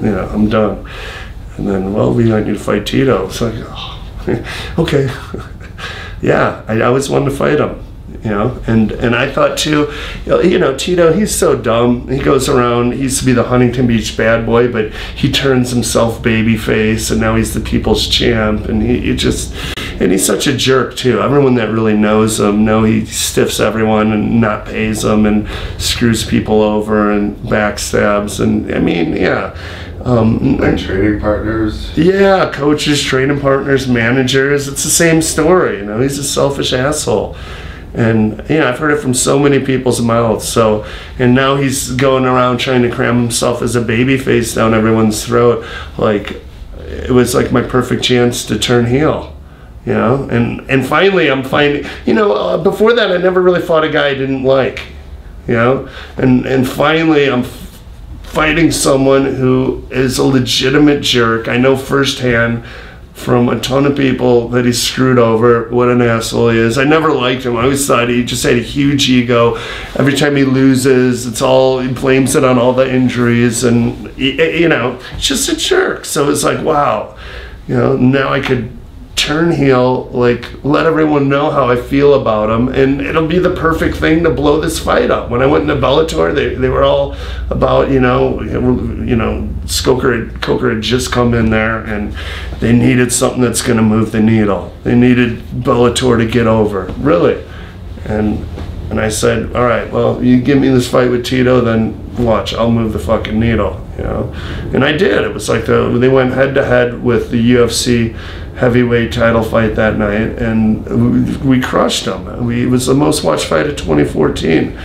I'm done. And then, we might need to fight Tito. It's like, oh, okay. Yeah, I always wanted to fight him. And I thought too, Tito, he's so dumb. He goes around, he used to be the Huntington Beach bad boy, but he turns himself babyface, and now he's the people's champ, and he's such a jerk too. Everyone that really knows him he stiffs everyone and not pays them and screws people over and backstabs, and like training partners? Yeah, coaches, training partners, managers, it's the same story. He's a selfish asshole. And I've heard it from so many people's mouths. So, and now he's going around trying to cram himself as a babyface down everyone's throat. Like, it was like my perfect chance to turn heel. you know, and finally I'm finding, you know, before that I never really fought a guy I didn't like, you know, and finally I'm fighting someone who is a legitimate jerk. I know firsthand from a ton of people that he's screwed over, what an asshole he is. I never liked him. I always thought he just had a huge ego. Every time he loses, he blames it on all the injuries, and you know, it's just a jerk. So it's like, wow, you know, now I could turn heel, like let everyone know how I feel about him, and it'll be the perfect thing to blow this fight up. When I went into Bellator, they were all about, you know, Coker had just come in there, and they needed something that's going to move the needle. They needed Bellator to get over, really. And I said, all right, well, you give me this fight with Tito, then watch, I'll move the fucking needle, you know. And I did. It was like they went head to head with the UFC heavyweight title fight that night, and we crushed them. It was the most watched fight of 2014.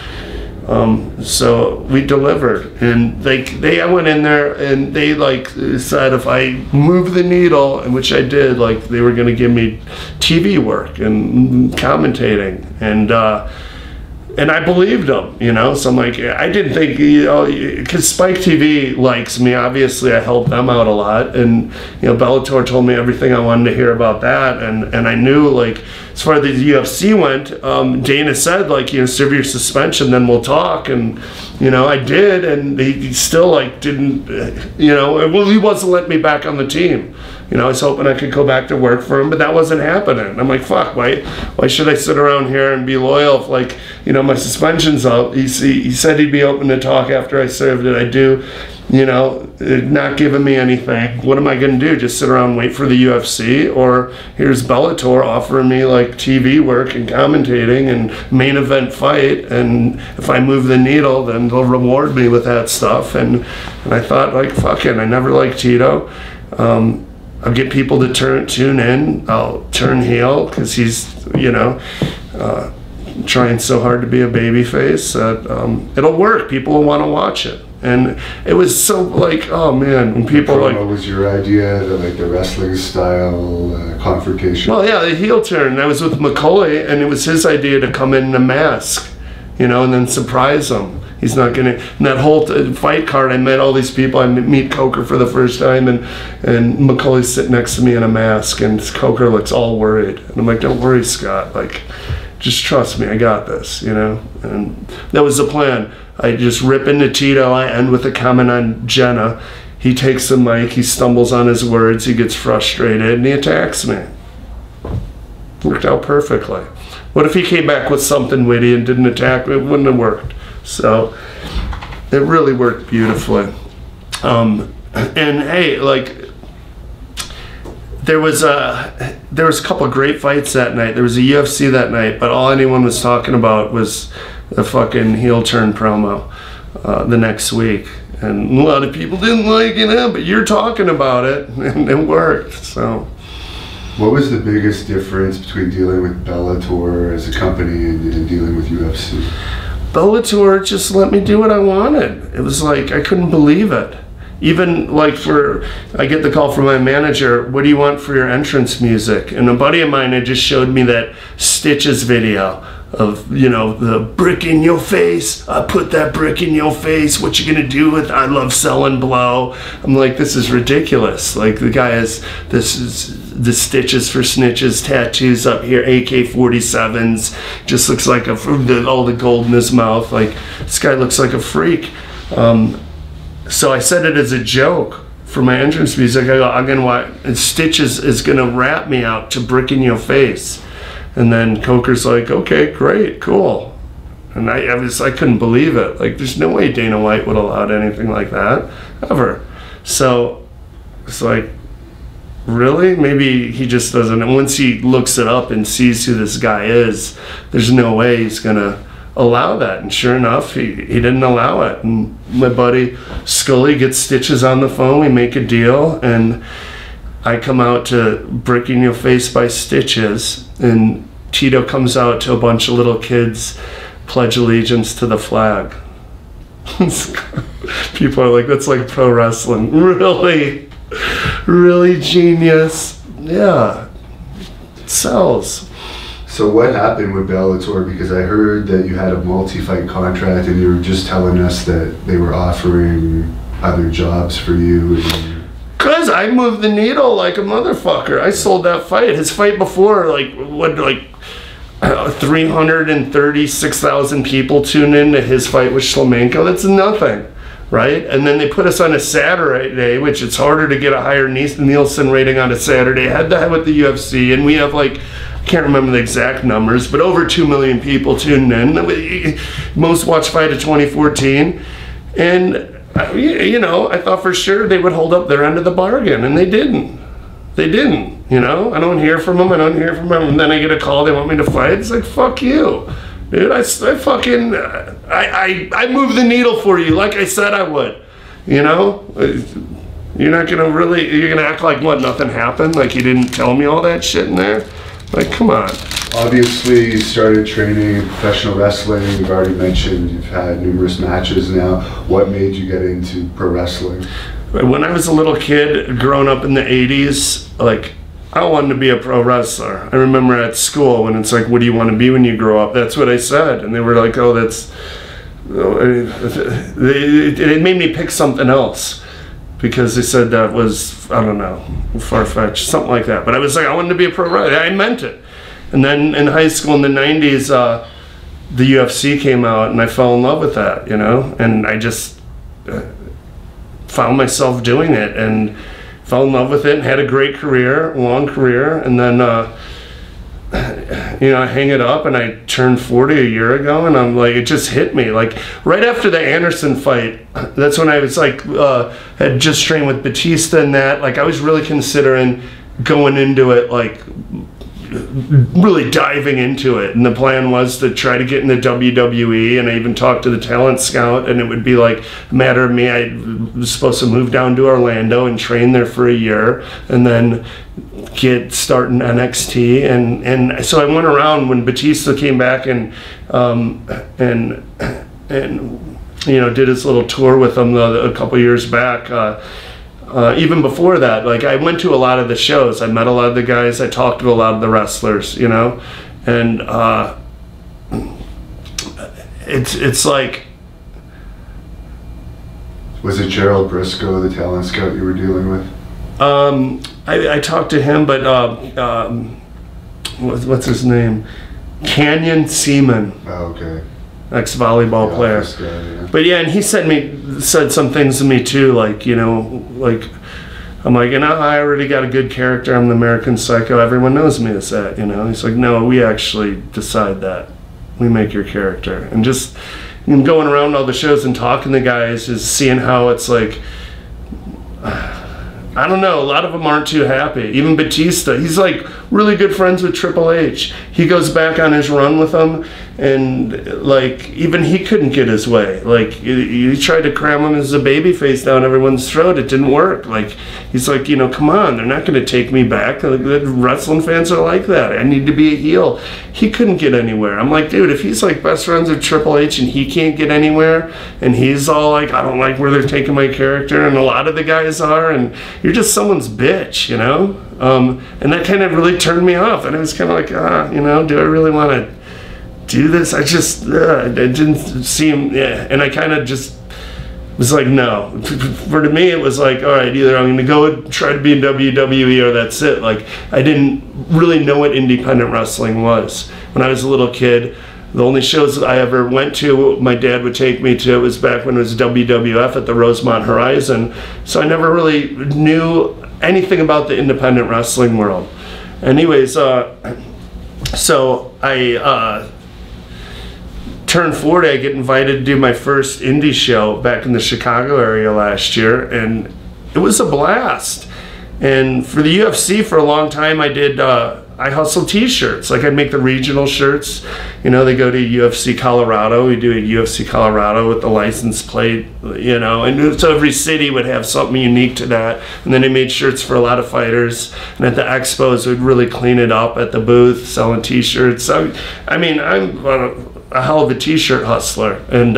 So we delivered, and I went in there, and they like said if I move the needle, and which I did, like they were going to give me TV work and commentating, and I believed them, you know. So I'm like, I didn't think, you know, because Spike TV likes me. Obviously, I helped them out a lot, and you know, Bellator told me everything I wanted to hear about that, and I knew, like, as far as the UFC went, Dana said, like, you know, serve your suspension, then we'll talk, and you know, I did, and he still like didn't, you know, well, he wasn't letting me back on the team. You know, I was hoping I could go back to work for him, but that wasn't happening. I'm like, fuck, why should I sit around here and be loyal if, like, you know, my suspension's up? He said he'd be open to talk after I served it. I do, you know, not giving me anything. What am I going to do? Just sit around and wait for the UFC? Or here's Bellator offering me, like, TV work and commentating and main event fight, and if I move the needle, then they'll reward me with that stuff. And I thought, like, fuck it, I never liked Tito. I'll get people to tune in. I'll turn heel because he's, you know, trying so hard to be a baby face that it'll work. People will want to watch it. And it was so like, oh man, when people like... What was your idea, the wrestling style confrontation? Well, yeah, the heel turn. I was with McCauley, and it was his idea to come in a mask, you know, and then surprise him. He's not gonna. In that whole fight card, I met all these people. I meet Coker for the first time, and McCauley's sitting next to me in a mask, and Coker looks all worried. And I'm like, don't worry, Scott. Like, just trust me. I got this, you know. And that was the plan. I just rip into Tito. I end with a comment on Jenna. He takes the mic. He stumbles on his words. He gets frustrated, and he attacks me. Worked out perfectly. What if he came back with something witty and didn't attack me? It wouldn't have worked. So it really worked beautifully. And hey, like, there was a couple of great fights that night. There was a UFC that night, but all anyone was talking about was the fucking heel turn promo the next week. And a lot of people didn't like it, but you're talking about it, and it worked. So, what was the biggest difference between dealing with Bellator as a company and dealing with UFC? Bellator just let me do what I wanted. It was like, I couldn't believe it. Even like I get the call from my manager, what do you want for your entrance music? And a buddy of mine had just showed me that Stitches video of, you know, the brick in your face. I put that brick in your face. What you gonna do with I love selling blow? I'm like, this is ridiculous. Like, the guy has the Stitches for Snitches tattoos up here, AK-47s. Just looks like all the gold in his mouth. Like, this guy looks like a freak. So I said it as a joke for my entrance music. I go, I'm gonna watch, and Stitches is gonna rap me out to brick in your face. And then Coker's like, okay, great, cool. And I couldn't believe it. Like, there's no way Dana White would allow anything like that, ever. So it's like, really? Maybe he just doesn't. And once he looks it up and sees who this guy is, there's no way he's gonna allow that. And sure enough, he didn't allow it. And my buddy Scully gets Stitches on the phone. We make a deal, and I come out to Brick in Your Face by Stitches, and Tito comes out to a bunch of little kids pledge allegiance to the flag. People are like, that's like pro wrestling. Really? Really genius. Yeah. sells. So what happened with Bellator? Because I heard that you had a multi-fight contract, and you were just telling us that they were offering other jobs for you. Cause I moved the needle like a motherfucker. I sold that fight. His fight before, like 336,000 people tuned in to his fight with Shlemenko. That's nothing, right? And then they put us on a Saturday, which it's harder to get a higher Nielsen rating on a Saturday, head to head with the UFC, and we have like, I can't remember the exact numbers, but over 2 million people tuned in. Most watched fight of 2014, and you know, I thought for sure they would hold up their end of the bargain, and they didn't. They didn't, you know? I don't hear from them, and then I get a call, they want me to fight. It's like, fuck you. Dude, I moved the needle for you like I said I would, you know? You're not gonna you're gonna act like what, nothing happened? Like you didn't tell me all that shit in there? Like, come on. Obviously, you started training in professional wrestling. You've already mentioned you've had numerous matches now. What made you get into pro wrestling? When I was a little kid, growing up in the 80s, like, I wanted to be a pro wrestler. I remember at school when it's like, what do you want to be when you grow up? That's what I said. And they were like, oh, that's... It made me pick something else. Because they said that was, I don't know, far-fetched, something like that. But I was like, I wanted to be a pro wrestler. I meant it. And then in high school in the 90s, the UFC came out, and I fell in love with that, you know? And I just found myself doing it, and fell in love with it, and had a great career, long career. And then, you know, I hang it up, and I turned 40 a year ago, and I'm like, it just hit me. Like, right after the Henderson fight, that's when I was like, had just trained with Batista and that. Like, I was really considering going into it, like, really diving into it, and the plan was to try to get in the WWE, and I even talked to the talent scout, and it would be like a matter of me. I was supposed to move down to Orlando and train there for a year, and then start in NXT, and so I went around when Batista came back and you know, did his little tour with them a couple years back. Even before that, like, I went to a lot of the shows. I met a lot of the guys. I talked to a lot of the wrestlers, you know, and it's like. Was it Gerald Briscoe, the talent scout you were dealing with? I talked to him, but what's his name? Canyon Seaman. Oh, okay. Ex-volleyball player. Guy, yeah. But yeah, and he said some things to me too, like, you know, like, I'm like, you know, I already got a good character. I'm the American Psycho. Everyone knows me as that, you know. He's like, no, we actually decide that. We make your character. And just going around all the shows and talking to guys, just seeing how it's like, I don't know, a lot of them aren't too happy. Even Batista, he's like really good friends with Triple H. He goes back on his run with them, and like, even he couldn't get his way. Like, you tried to cram him as a babyface down everyone's throat. It didn't work. Like, he's like, you know, come on, they're not going to take me back. Like, the wrestling fans are like that. I need to be a heel. He couldn't get anywhere. I'm like, dude, if he's like best friends with Triple H and he can't get anywhere, and he's all like, I don't like where they're taking my character, and a lot of the guys are, and you're just someone's bitch, you know? And that kind of really turned me off. And I was kind of like, you know, do I really want to do this? I just, it didn't seem, yeah. And I kind of just was like, no. For me, it was like, all right, either I'm going to go try to be in WWE or that's it. Like, I didn't really know what independent wrestling was. When I was a little kid, the only shows I ever went to, my dad would take me to, was back when it was WWF at the Rosemont Horizon. So I never really knew anything about the independent wrestling world. Anyways, so I turned 40, I get invited to do my first indie show back in the Chicago area last year, and it was a blast. And for the UFC, for a long time, I hustled t-shirts. Like, I'd make the regional shirts. You know, they go to UFC Colorado. We do a UFC Colorado with the license plate, you know, and so every city would have something unique to that. And then I made shirts for a lot of fighters. And at the expos, we'd really clean it up at the booth, selling t-shirts. I mean, I'm a hell of a t-shirt hustler. And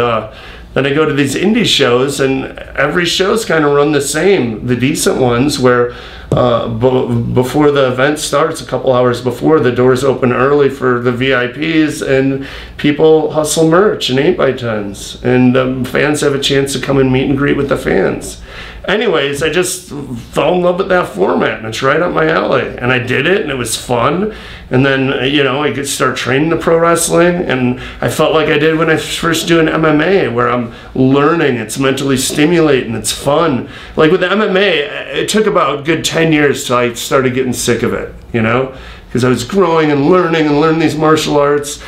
Then I go to these indie shows, and every show's kind of run the same. The decent ones where before the event starts, a couple hours before, the doors open early for the VIPs, and people hustle merch and 8x10s, and fans have a chance to come and meet and greet with the fans. Anyways, I just fell in love with that format, and it's right up my alley. And I did it, and it was fun. And then, you know, I could start training the pro wrestling, and I felt like I did when I was first doing MMA, where I'm learning, it's mentally stimulating, it's fun. Like with the MMA, it took about a good 10 years till I started getting sick of it, you know? Because I was growing and learning these martial arts.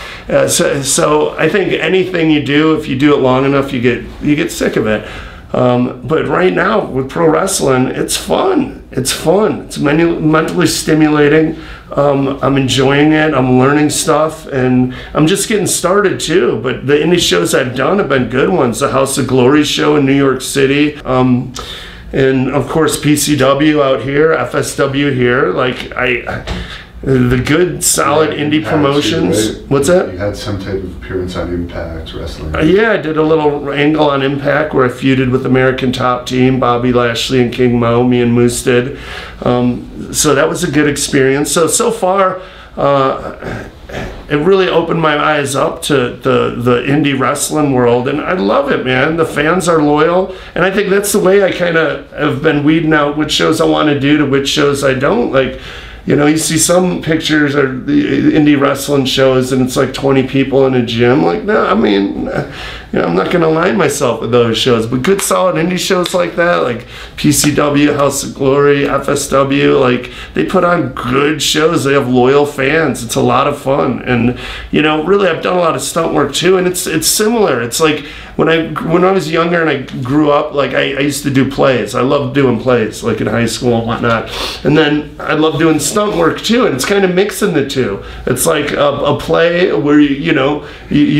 So I think anything you do, if you do it long enough, you get sick of it. But right now with pro wrestling, it's fun. It's mentally stimulating. I'm enjoying it. I'm learning stuff, and I'm just getting started too. But the indie shows I've done have been good ones. The House of Glory show in New York City, and of course PCW out here, FSW here. Like the good, solid indie promotions. Right? What's that? You had some type of appearance on Impact Wrestling. Yeah, I did a little angle on Impact where I feuded with American Top Team, Bobby Lashley and King Mo, me and Moose did. So that was a good experience. So far, it really opened my eyes up to the indie wrestling world, and I love it, man. The fans are loyal, and I think that's the way I kind of have been weeding out which shows I want to do to which shows I don't. Like, you know, you see some pictures of the indie wrestling shows and it's like 20 people in a gym. Like, no, I mean, you know, I'm not going to align myself with those shows. But good, solid indie shows like that, like PCW, House of Glory, FSW, like, they put on good shows. They have loyal fans. It's a lot of fun. And, you know, really, I've done a lot of stunt work too, and it's similar. It's like when I was younger and I grew up, like, I used to do plays. I loved doing plays, like in high school and whatnot. And then I loved doing stunt work too, and it's kind of mixing the two. It's like a play where you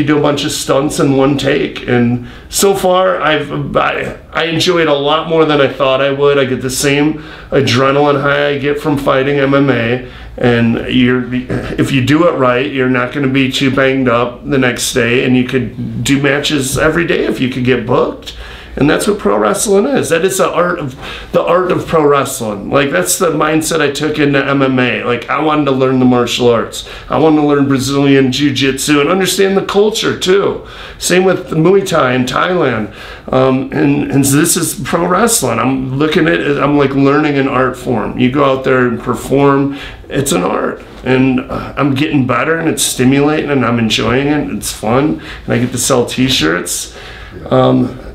do a bunch of stunts in one take, and so far I enjoy it a lot more than I thought I would. I get the same adrenaline high I get from fighting MMA, and if you do it right, you're not going to be too banged up the next day, and you could do matches every day if you could get booked. And that's what pro wrestling is. That is the art of pro wrestling. Like, that's the mindset I took into MMA. Like, I wanted to learn the martial arts. I wanted to learn Brazilian Jiu-Jitsu and understand the culture too. Same with Muay Thai in Thailand. And so this is pro wrestling. I'm looking at it, I'm like learning an art form. You go out there and perform, it's an art. And I'm getting better, and it's stimulating, and I'm enjoying it. It's fun, and I get to sell t-shirts.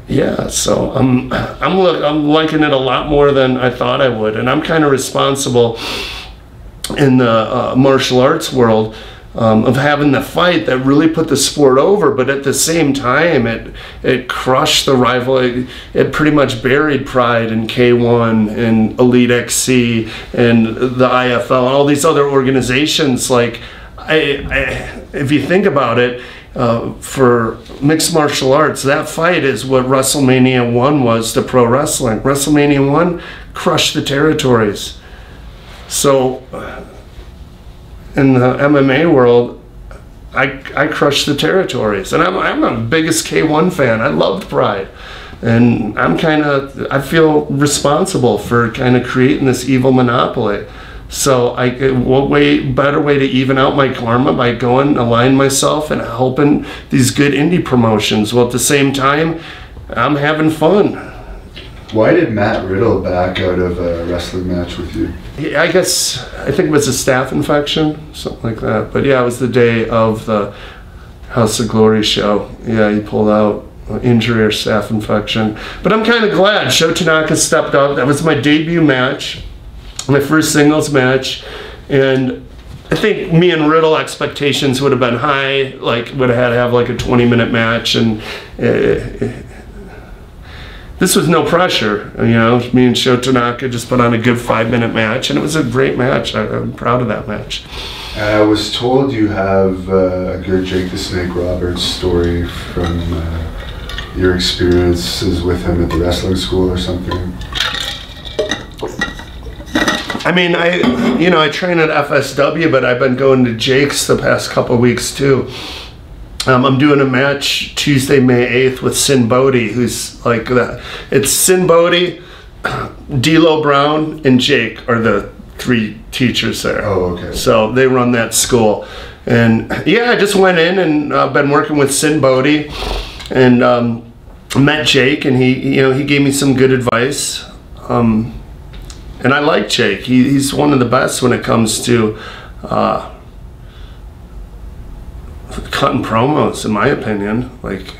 Yeah, so I'm liking it a lot more than I thought I would, and I'm kind of responsible in the martial arts world of having the fight that really put the sport over, but at the same time it crushed the rival. It pretty much buried Pride and K1 and Elite XC and the IFL and all these other organizations. Like, if you think about it, for mixed martial arts, that fight is what WrestleMania 1 was to pro wrestling. WrestleMania 1 crushed the territories. So in the MMA world, I crushed the territories, and I'm the biggest K1 fan. I loved Pride, and I feel responsible for kind of creating this evil monopoly. So what better way to even out my karma by going and align myself and helping these good indie promotions. Well, at the same time, I'm having fun. Why did Matt Riddle back out of a wrestling match with you? I think it was a staph infection, something like that. But yeah, it was the day of the House of Glory show. Yeah, he pulled out injury or staph infection. But I'm kind of glad Sho Tanaka stepped up. That was my debut match. My first singles match, and I think me and Riddle expectations would have been high, like would have had to have like a 20-minute match, and this was no pressure, you know. Me and Sho Tanaka just put on a good 5-minute match, and it was a great match. I'm proud of that match. I was told you have a good Jake the Snake Roberts story from your experiences with him at the wrestling school or something. I mean, I train at FSW, but I've been going to Jake's the past couple of weeks too. I'm doing a match Tuesday, May 8th with Sin Bodhi, who's like that. It's Sin Bodhi, D'Lo Brown, and Jake are the 3 teachers there. Oh, okay. So they run that school. And yeah, I just went in and I've been working with Sin Bodhi and met Jake, and he gave me some good advice. And I like Jake. He's one of the best when it comes to cutting promos, in my opinion. Like,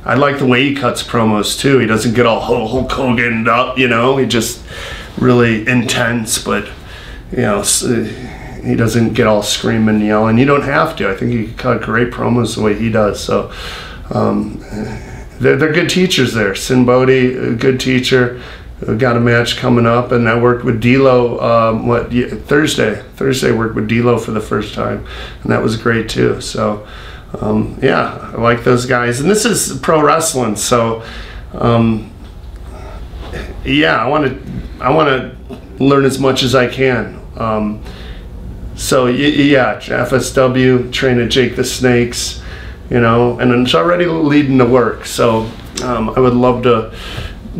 I like the way he cuts promos too. He doesn't get all Hulk Hogan up, you know. He just really intense, but you know, he doesn't get all screaming and yelling. You don't have to. I think he cut great promos the way he does. So they're good teachers there. Sin Bodhi, a good teacher. We got a match coming up, and I worked with D'Lo Thursday. Thursday worked with D'Lo for the first time, and that was great too. So yeah, I like those guys. And this is pro wrestling, so yeah, I want to learn as much as I can. So yeah, FSW, train at Jake the Snakes, you know, and it's already leading to work. So I would love to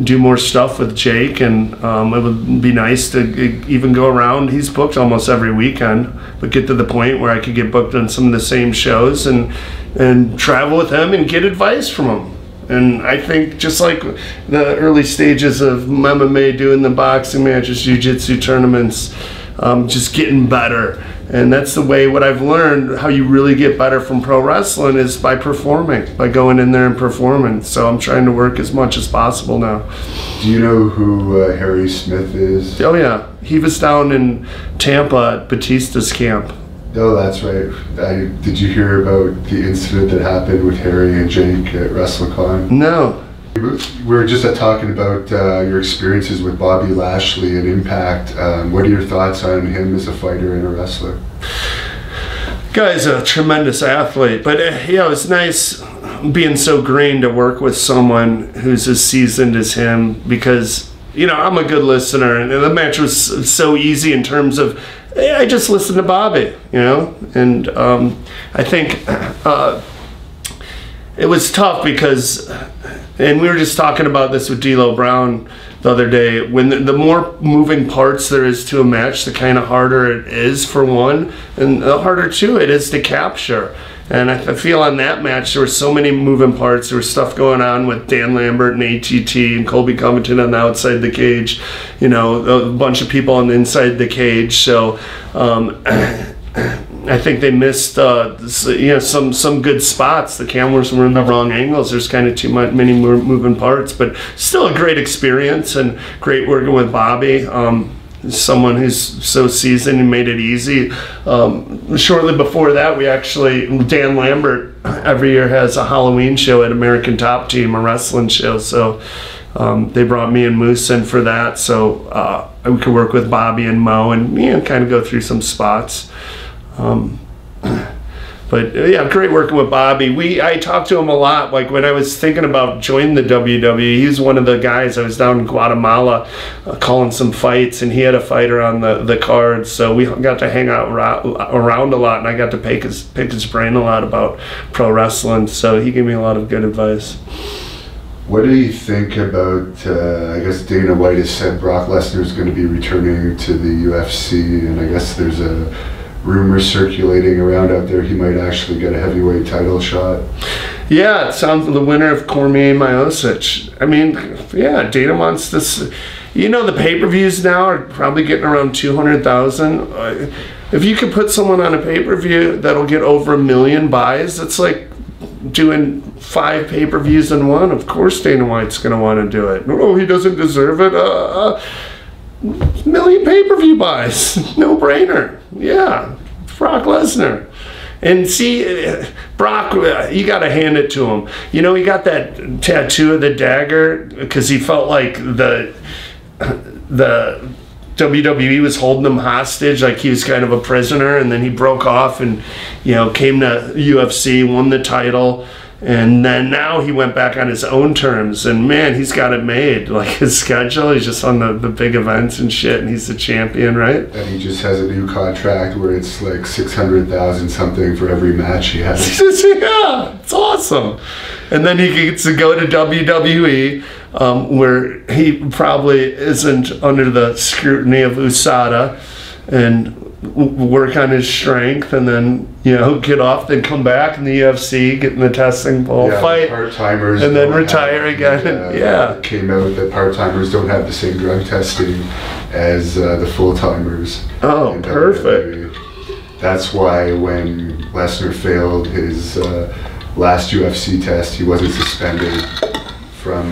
do more stuff with Jake, and it would be nice to even go around. He's booked almost every weekend, but get to the point where I could get booked on some of the same shows and travel with him and get advice from him. And I think just like the early stages of MMA, doing the boxing matches, jiu-jitsu tournaments, just getting better. And that's the way, what I've learned, how you really get better from pro wrestling is by performing, by going in there and performing. So I'm trying to work as much as possible now. Do you know who Harry Smith is? Oh yeah, he was down in Tampa at Batista's camp. Oh, that's right. Did you hear about the incident that happened with Harry and Jake at WrestleCon? No. We were just talking about your experiences with Bobby Lashley and Impact. What are your thoughts on him as a fighter and a wrestler? Guy's a tremendous athlete, but yeah, it's nice being so green to work with someone who's as seasoned as him, because you know, I'm a good listener, and the match was so easy in terms of I just listened to Bobby, you know, and I think it was tough because, and we were just talking about this with D'Lo Brown the other day, when the more moving parts there is to a match, the kind of harder it is for one, and the harder too it is to capture. And I feel on that match there were so many moving parts. There was stuff going on with Dan Lambert and ATT and Colby Covington on the outside the cage, you know, a bunch of people on the inside the cage. So I think they missed you know, some good spots. The cameras were in the wrong angles. There's kind of many moving parts, but still a great experience and great working with Bobby. Someone who's so seasoned and made it easy. Shortly before that, Dan Lambert every year has a Halloween show at American Top Team, a wrestling show. So they brought me and Moose in for that, so we could work with Bobby and Mo and, you know, kind of go through some spots. But yeah, great working with Bobby. I talked to him a lot. Like when I was thinking about joining the WWE, he was one of the guys. I was down in Guatemala calling some fights, and he had a fighter on the card. So we got to hang out around a lot, and I got to pick his brain a lot about pro wrestling. So he gave me a lot of good advice. What do you think about, I guess Dana White has said Brock Lesnar is going to be returning to the UFC, and I guess there's a rumor circulating around out there he might actually get a heavyweight title shot. Yeah, it sounds like the winner of Cormier Miocic. I mean, yeah, Dana wants this. You know, the pay-per-views now are probably getting around 200,000. If you could put someone on a pay-per-view that'll get over 1 million buys, it's like doing 5 pay-per-views in one. Of course Dana White's going to want to do it. Oh, he doesn't deserve it. 1 million pay-per-view buys. No-brainer. Yeah, Brock Lesnar. And see, Brock, you got to hand it to him. You know, he got that tattoo of the dagger because he felt like the WWE was holding him hostage, like he was kind of a prisoner, and then he broke off and, you know, came to UFC, won the title, And then now he went back on his own terms, and man, he's got it made. Like his schedule, he's just on the big events and shit, and he's the champion, right? And he just has a new contract where it's like 600,000 something for every match he has. Yeah, it's awesome. And then he gets to go to WWE, where he probably isn't under the scrutiny of USADA, and work on his strength, and then get off, then come back in the UFC, get in the testing pool, fight, part-timers, and then retire again. It came out that part-timers don't have the same drug testing as the full-timers. Oh, perfect. WWE. That's why when Lesnar failed his last UFC test, he wasn't suspended from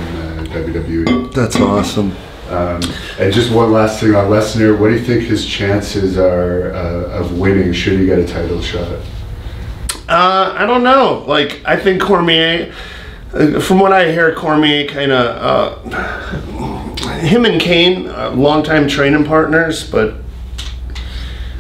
WWE. That's awesome. And just one last thing on Lesnar, what do you think his chances are of winning should he get a title shot? I don't know. Like, I think Cormier, from what I hear, Cormier kind of, him and Kane, longtime training partners, but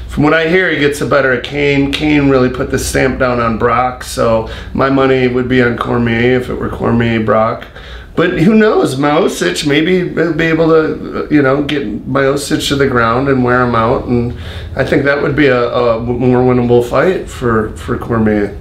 from what I hear, he gets the better of Kane. Kane really put the stamp down on Brock, so my money would be on Cormier if it were Cormier-Brock. But who knows, Miocic, maybe he'll be able to, get Miocic to the ground and wear him out, and I think that would be a more winnable fight for Cormier.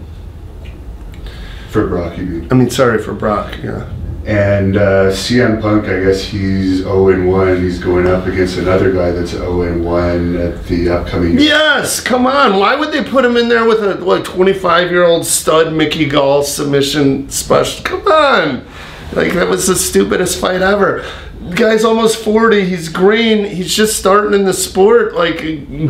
For Brock, you mean? I mean, sorry, for Brock, yeah. And CM Punk, I guess he's 0-1. He's going up against another guy that's 0-1 at the upcoming... Yes, come on. Why would they put him in there with a 25-year-old stud Mickey Gall submission special? Come on. Like, that was the stupidest fight ever. The guy's almost 40. He's green. He's just starting in the sport. Like,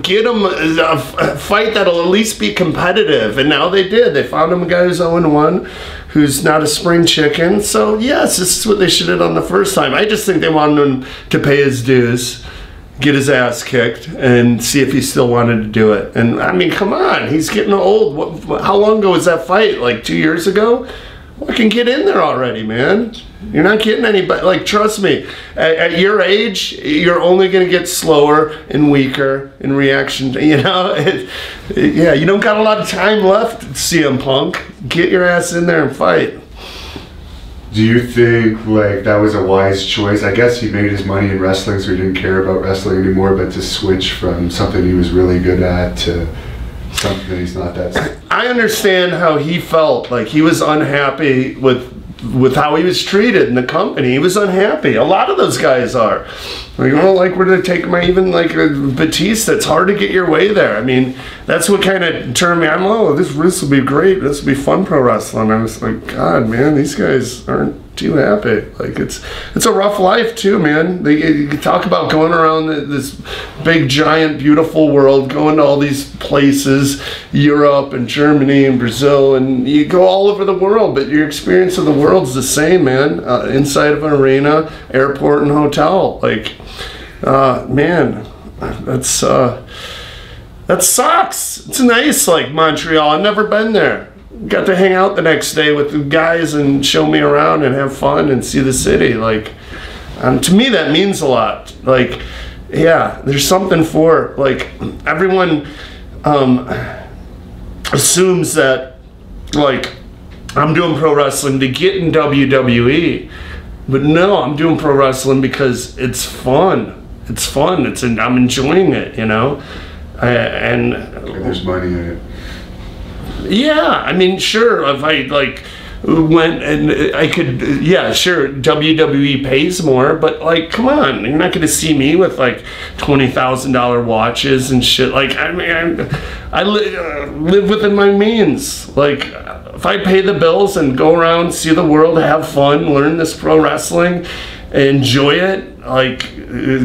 get him a fight that'll at least be competitive. And now they did. They found him a guy who's 0-1, who's not a spring chicken. So, yes, this is what they should have done the first time. I just think they wanted him to pay his dues, get his ass kicked, and see if he still wanted to do it. And, I mean, come on. He's getting old. How long ago was that fight? Like 2 years ago? Well, I can get in there already, man. You're not getting anybody. Like, trust me, at your age, you're only going to get slower and weaker in reaction. Yeah, you don't got a lot of time left, CM Punk. Get your ass in there and fight. Do you think, like, that was a wise choice? I guess he made his money in wrestling, so he didn't care about wrestling anymore, but to switch from something he was really good at to something that he's not that... I understand how he felt. Like, he was unhappy with how he was treated in the company. He was unhappy. A lot of those guys are. Like, like where they take my, even like Batista, it's hard to get your way there. I mean, that's what kind of turned me on. Oh, this will be great. This will be fun pro wrestling. I was like, God, man, these guys aren't too happy. Like, it's a rough life too, man. You talk about going around this big, giant, beautiful world, going to all these places, Europe and Germany and Brazil, and you go all over the world, but your experience of the world's the same, man. Inside of an arena, airport, and hotel. Like, man, that sucks. It's nice, like Montreal. I've never been there. Got to hang out the next day with the guys and show me around and have fun and see the city. Like, to me, that means a lot. Like, yeah, there's something for, like, everyone assumes that, like, I'm doing pro wrestling to get in WWE. But no, I'm doing pro wrestling because it's fun. It's fun. I'm enjoying it, and there's money in it. Yeah, I mean, sure, if I, like, went and I could, yeah, sure, WWE pays more, but, like, come on, you're not going to see me with, like, $20,000 watches and shit. Like, I mean, I live within my means. Like, if I pay the bills and go around, see the world, have fun, learn this pro wrestling, enjoy it, like,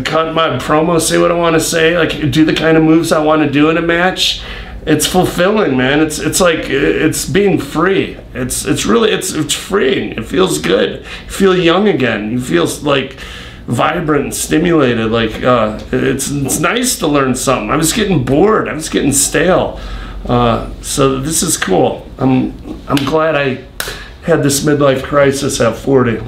cut my promo, say what I want to say, like, do the kind of moves I want to do in a match, it's fulfilling, man. It's like, it's being free. It's freeing. It feels good. You feel young again. You feel like vibrant and stimulated. Like, it's nice to learn something. I was getting bored. I was getting stale. So this is cool. I'm glad I had this midlife crisis at 40.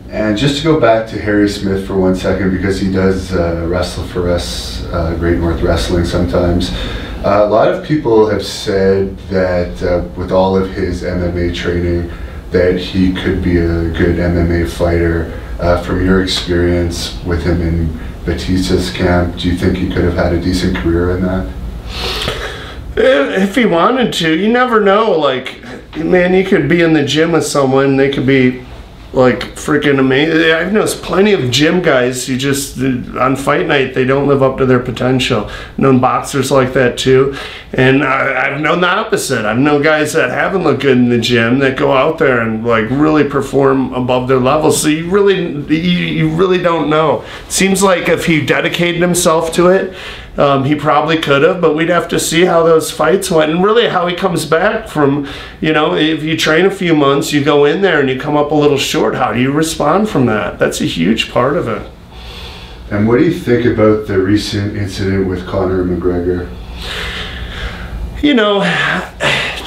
And just to go back to Harry Smith for 1 second, because he does wrestle for us, Great North Wrestling sometimes. A lot of people have said that with all of his MMA training, that he could be a good MMA fighter. From your experience with him in Batista's camp, do you think he could have had a decent career in that? If he wanted to, you never know. Like, man, you could be in the gym with someone, they could be like freaking amazing. I've noticed plenty of gym guys who just, on fight night, they don't live up to their potential. I've known boxers like that too. And I've known the opposite. I've known guys that haven't looked good in the gym that go out there and like really perform above their level. So you really don't know. It seems like if he dedicated himself to it, he probably could have, but we'd have to see how those fights went and really how he comes back from, you know, if you train a few months, you go in there and you come up a little short, how do you respond from that? That's a huge part of it. And what do you think about the recent incident with Conor McGregor? You know,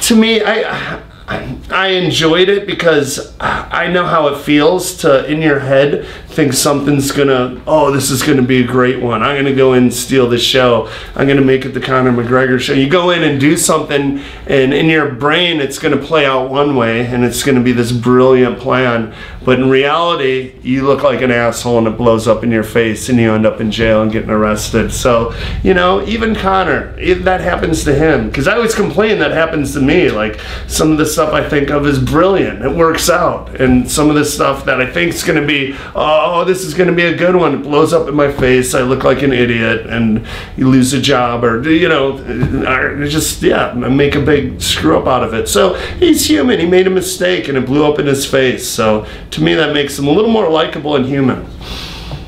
to me, I enjoyed it because I know how it feels to, in your head, think something's gonna, oh, this is gonna be a great one. I'm gonna go in and steal the show. I'm gonna make it the Conor McGregor show. You go in and do something, and in your brain, it's gonna play out one way, and it's gonna be this brilliant plan. But in reality, you look like an asshole, and it blows up in your face, and you end up in jail and getting arrested. So, you know, even Conor, that happens to him. Because I always complain that happens to me. Like, some of the stuff I think of is brilliant. It works out. And some of the stuff that I think is going to be, oh, this is going to be a good one, it blows up in my face. I look like an idiot, and you lose a job, or, you know, just, yeah, make a big screw up out of it. So he's human. He made a mistake, and it blew up in his face. So to me, that makes him a little more likable and human.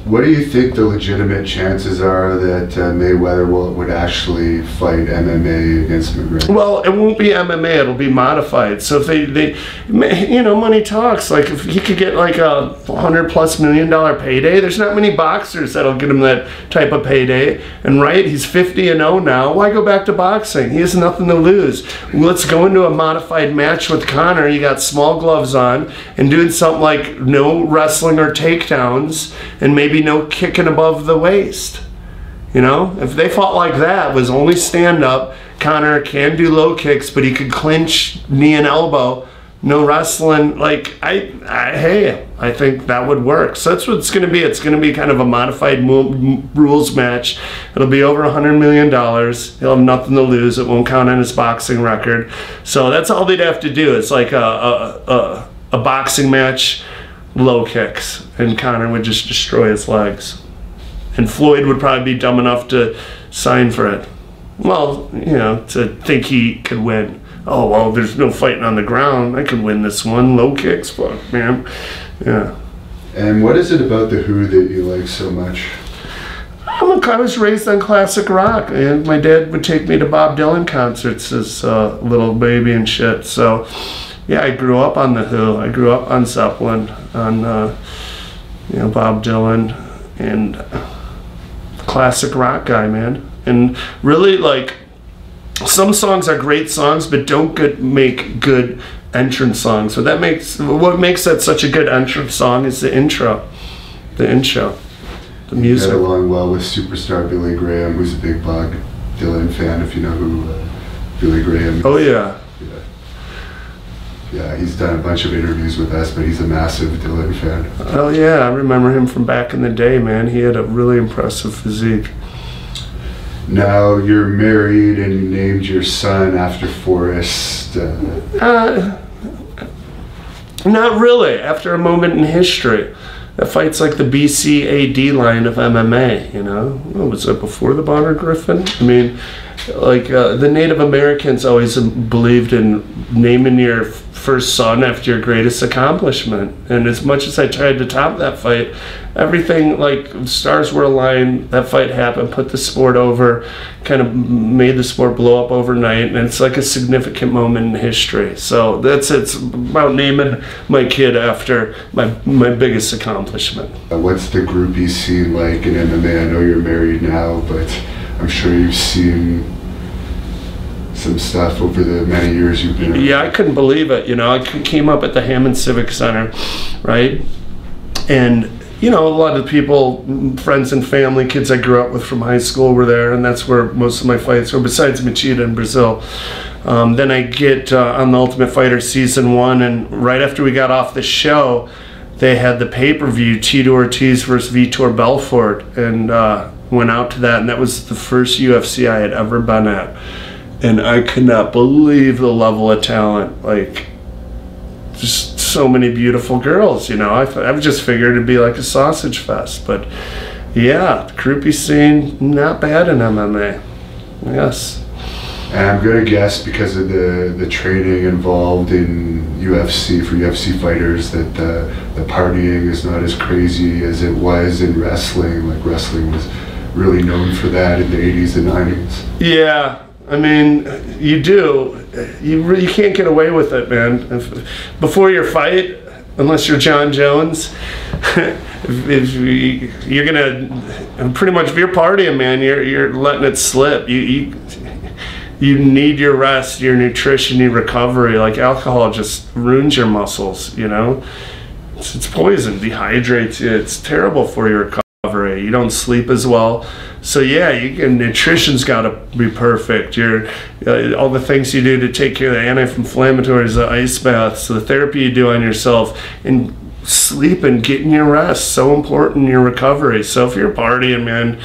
What do you think the legitimate chances are that Mayweather would actually fight MMA against McGregor? Well, it won't be MMA, it'll be modified. So if they you know, money talks. Like if he could get like a $100+ million payday, there's not many boxers that'll get him that type of payday. And right, he's 50-0 now. Why go back to boxing? He has nothing to lose. Let's go into a modified match with Conor. You got small gloves on and doing something like no wrestling or takedowns, and maybe no kicking above the waist. You know, if they fought like that, was only stand up, Conor can do low kicks, but he could clinch knee and elbow, no wrestling. Like, hey, I think that would work. So that's what it's going to be. It's going to be kind of a modified rules match. It'll be over $100 million. He'll have nothing to lose. It won't count on his boxing record. So that's all they'd have to do. It's like a boxing match, low kicks, and Conor would just destroy his legs. And Floyd would probably be dumb enough to sign for it. Well, you know, to think he could win. Oh, well, there's no fighting on the ground. I could win this one. Low kicks, fuck, man. Yeah. And what is it about The Who that you like so much? I was raised on classic rock, and my dad would take me to Bob Dylan concerts as a little baby and shit. So, yeah, I grew up on The Who. I grew up on Zeppelin, on you know, Bob Dylan, and classic rock guy, man. And really, like, some songs are great songs, but don't make good entrance songs. So what makes that such a good entrance song is the intro, the music. You get along well with superstar Billy Graham, who's a big Bob Dylan fan, if you know who Billy Graham is. Oh yeah. Yeah, he's done a bunch of interviews with us, but he's a massive Dylan fan. Oh yeah, I remember him from back in the day, man. He had a really impressive physique. Now you're married and you named your son after Forrest. Not really. After a moment in history. That fight's like the BCAD line of MMA, you know? Oh, was it before the Bonnar Griffin? I mean, like the Native Americans always believed in naming your first son after your greatest accomplishment. And as much as I tried to top that fight, everything, like, stars were aligned. That fight happened, put the sport over, kind of made the sport blow up overnight, and it's like a significant moment in history. So it's about naming my kid after my biggest accomplishment. What's the groupie scene like in MMA? I know you're married now, but I'm sure you've seen some stuff over the many years you've been. Yeah, I couldn't believe it. You know, I came up at the Hammond Civic Center, right? And you know, a lot of people, friends and family, kids I grew up with from high school were there, and that's where most of my fights were, besides Machida in Brazil. Then I get on The Ultimate Fighter Season 1, and right after we got off the show, they had the pay-per-view, Tito Ortiz versus Vitor Belfort, and went out to that, and that was the first UFC I had ever been at. And I could not believe the level of talent, like, just so many beautiful girls, you know. I just figured it'd be like a sausage fest, but yeah, the groupie scene, not bad in MMA, yes. And I'm going to guess because of the training involved in UFC for UFC fighters that the partying is not as crazy as it was in wrestling. Like wrestling was really known for that in the 80s and 90s. Yeah, I mean, you do. You can't get away with it, man. Before your fight, unless you're John Jones, if you're gonna pretty much, if you're partying, man, you're letting it slip. You need your rest, your nutrition, your recovery. Like alcohol just ruins your muscles, you know? It's poison, dehydrates you. It's terrible for your recovery. You don't sleep as well. So yeah, nutrition's got to be perfect. All the things you do to take care of the anti-inflammatories, the ice baths, the therapy you do on yourself, and sleep and getting your rest, so important in your recovery. So if you're partying, man,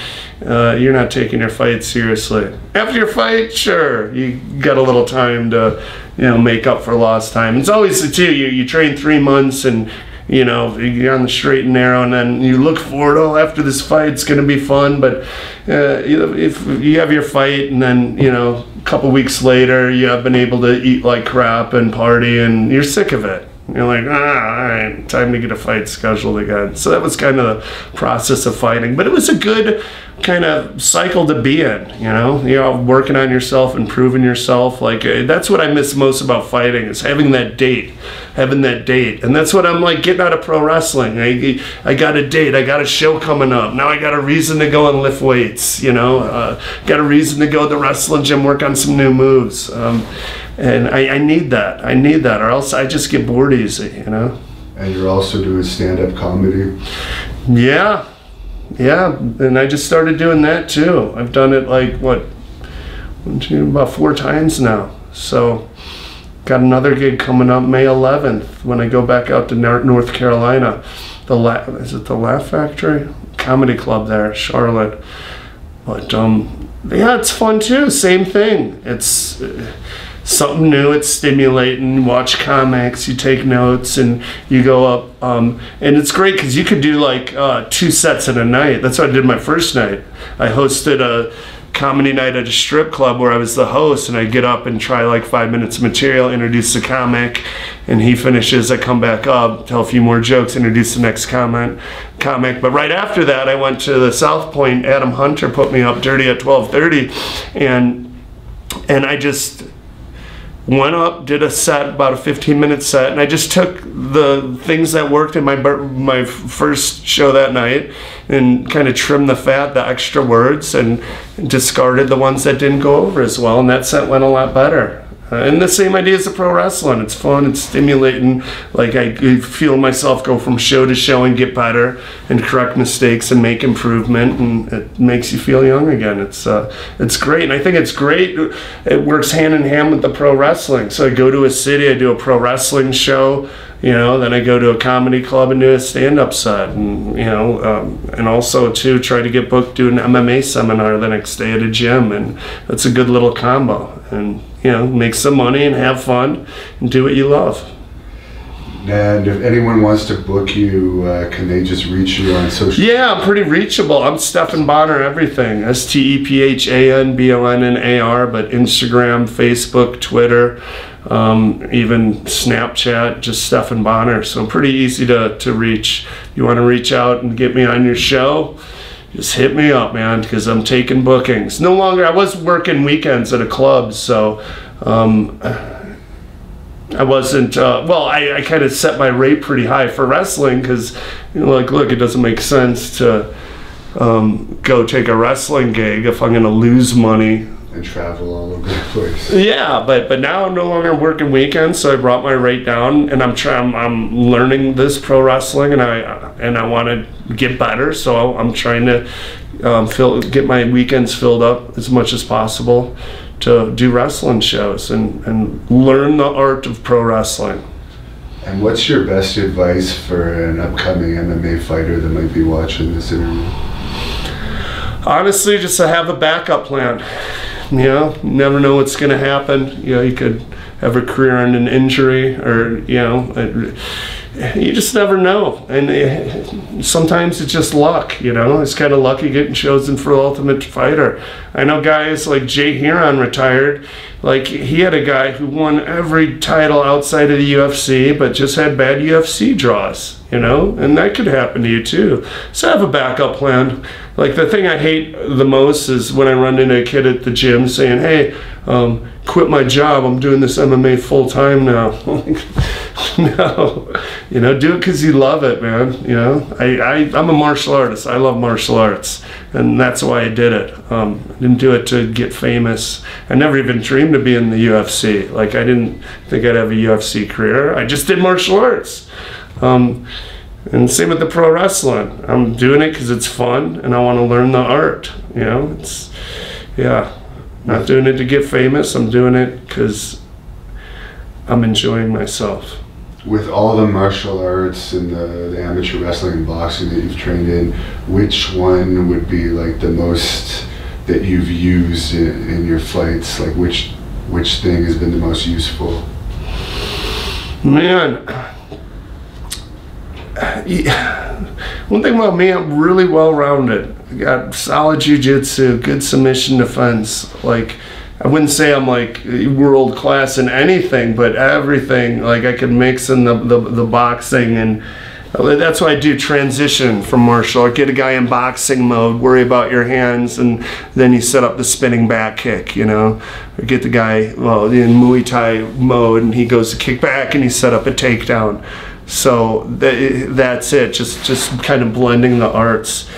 you're not taking your fight seriously. After your fight, sure, you got a little time to, you know, make up for lost time. It's always too, you train 3 months and, you know, you're on the straight and narrow, and then you look forward, oh, after this fight, it's going to be fun. But if you have your fight and then, you know, a couple weeks later, you have been able to eat like crap and party, and you're sick of it. You're like, all right, time to get a fight scheduled again. So that was kind of the process of fighting. But it was a good kind of cycle to be in, you know? You're working on yourself, improving yourself. Like, that's what I miss most about fighting, is having that date. And that's what I'm like getting out of pro wrestling. I got a date. I got a show coming up. Now I got a reason to go and lift weights, you know? Got a reason to go to the wrestling gym, work on some new moves. And I need that. Or else I just get bored easy, you know? And you're also doing stand-up comedy? Yeah, and I just started doing that too. I've done it like, about 4 times now. So, got another gig coming up May 11th when I go back out to North Carolina. Is it the Laugh Factory? Comedy Club there, Charlotte. But, yeah, it's fun too, same thing. It's something new, it's stimulating. Watch comics, you take notes, and you go up. And it's great because you could do like 2 sets in a night. That's what I did my first night. I hosted a comedy night at a strip club where I was the host, and I get up and try like 5 minutes of material, introduce the comic, and he finishes. I come back up, tell a few more jokes, introduce the next comic. But right after that, I went to the South Point. Adam Hunter put me up dirty at 12:30, and I just went up, did a set, about a 15-minute set, and I just took the things that worked in my first show that night and kind of trimmed the fat, the extra words, and discarded the ones that didn't go over as well, and that set went a lot better. And the same idea as the pro wrestling. It's fun, it's stimulating. Like, I feel myself go from show to show and get better and correct mistakes and make improvement, and it makes you feel young again. It's great, and I think it's great. It works hand in hand with the pro wrestling. So I go to a city, I do a pro wrestling show, you know, then I go to a comedy club and do a stand-up set, and, you know, and also too try to get booked, do an MMA seminar the next day at a gym, and that's a good little combo. And, you know, make some money and have fun and do what you love. And if anyone wants to book you, can they just reach you on social? Yeah, I'm pretty reachable. I'm Stephan Bonnar everything. STEPHANBONNAR, but Instagram, Facebook, Twitter, even Snapchat, just Stephan Bonnar. So I'm pretty easy to reach. You want to reach out and get me on your show? Just hit me up, man, because I'm taking bookings. No longer, I was working weekends at a club, so I wasn't, I kind of set my rate pretty high for wrestling because, you know, like, look, it doesn't make sense to go take a wrestling gig if I'm going to lose money and travel all over the place. Yeah, but now I'm no longer working weekends, so I brought my rate down, and I'm learning this pro wrestling, and I want to get better, so I'm trying to get my weekends filled up as much as possible to do wrestling shows and learn the art of pro wrestling. And what's your best advice for an upcoming MMA fighter that might be watching this interview? Honestly, just to have a backup plan. You know, you never know what's going to happen. You know, you could have a career-ending injury, or you just never know. And sometimes it's just luck. You know, it's kind of lucky getting chosen for Ultimate Fighter. I know guys like Jay Heron retired. Like, he had a guy who won every title outside of the UFC, but just had bad UFC draws, you know? And that could happen to you too. So have a backup plan. Like, the thing I hate the most is when I run into a kid at the gym saying, hey, quit my job, I'm doing this MMA full time now. No, you know, do it because you love it, man. You know, I'm a martial artist. I love martial arts, and that's why I did it. I didn't do it to get famous. I never even dreamed of being in the UFC. Like, I didn't think I'd have a UFC career. I just did martial arts. And same with the pro wrestling. I'm doing it because it's fun, and I want to learn the art. You know, not doing it to get famous. I'm doing it because I'm enjoying myself. With all the martial arts and the amateur wrestling and boxing that you've trained in, which one would be like the most that you've used in your fights? Like, which thing has been the most useful? Man, one thing about me, I'm really well-rounded. I got solid jiu-jitsu, good submission defense. Like, I wouldn't say I'm like world class in anything, but everything. Like, I could mix in the boxing, and that's why I do transition from martial art. Get a guy in boxing mode, worry about your hands, and then you set up the spinning back kick, you know. Or get the guy, in Muay Thai mode, and he goes to kick back, and he set up a takedown. So that's it, just kind of blending the arts.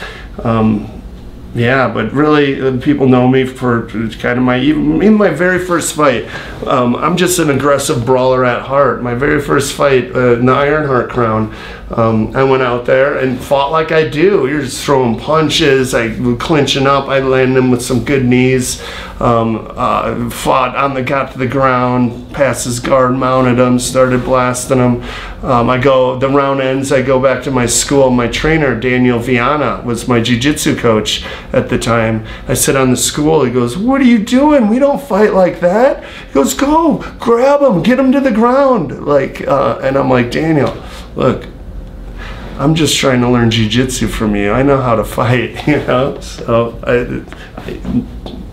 Yeah, but really, people know me for kind of even my very first fight. I'm just an aggressive brawler at heart. My very first fight, in the Ironheart crown, I went out there and fought like I do. You're just throwing punches, clinching up, I landed him with some good knees. Got to the ground, passed his guard, mounted him, started blasting him. The round ends, I go back to my school. My trainer, Daniel Viana, was my jiu-jitsu coach at the time. I sit on the school, he goes, what are you doing? We don't fight like that. He goes, go, grab him, get him to the ground. And I'm like, Daniel, look, I'm just trying to learn jiu-jitsu from you. I know how to fight, you know? So I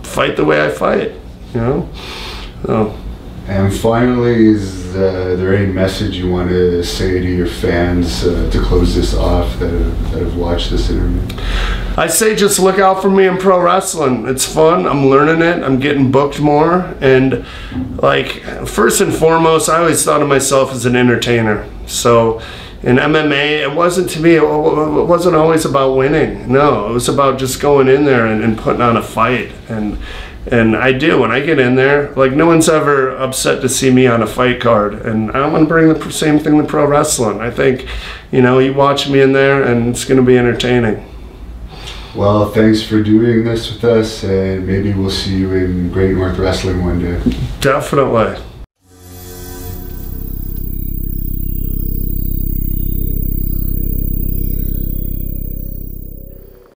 fight the way I fight, you know? So. And finally, is there any message you want to say to your fans to close this off that have watched this interview? I say just look out for me in pro wrestling. It's fun. I'm learning it. I'm getting booked more. And, like, first and foremost, I always thought of myself as an entertainer. So in MMA, it wasn't always about winning. No, it was about just going in there and putting on a fight. And I do. When I get in there, like, no one's ever upset to see me on a fight card. And I want to bring the same thing to pro wrestling. I think, you know, you watch me in there and it's going to be entertaining. Well, thanks for doing this with us, and maybe we'll see you in Great North Wrestling one day. Definitely.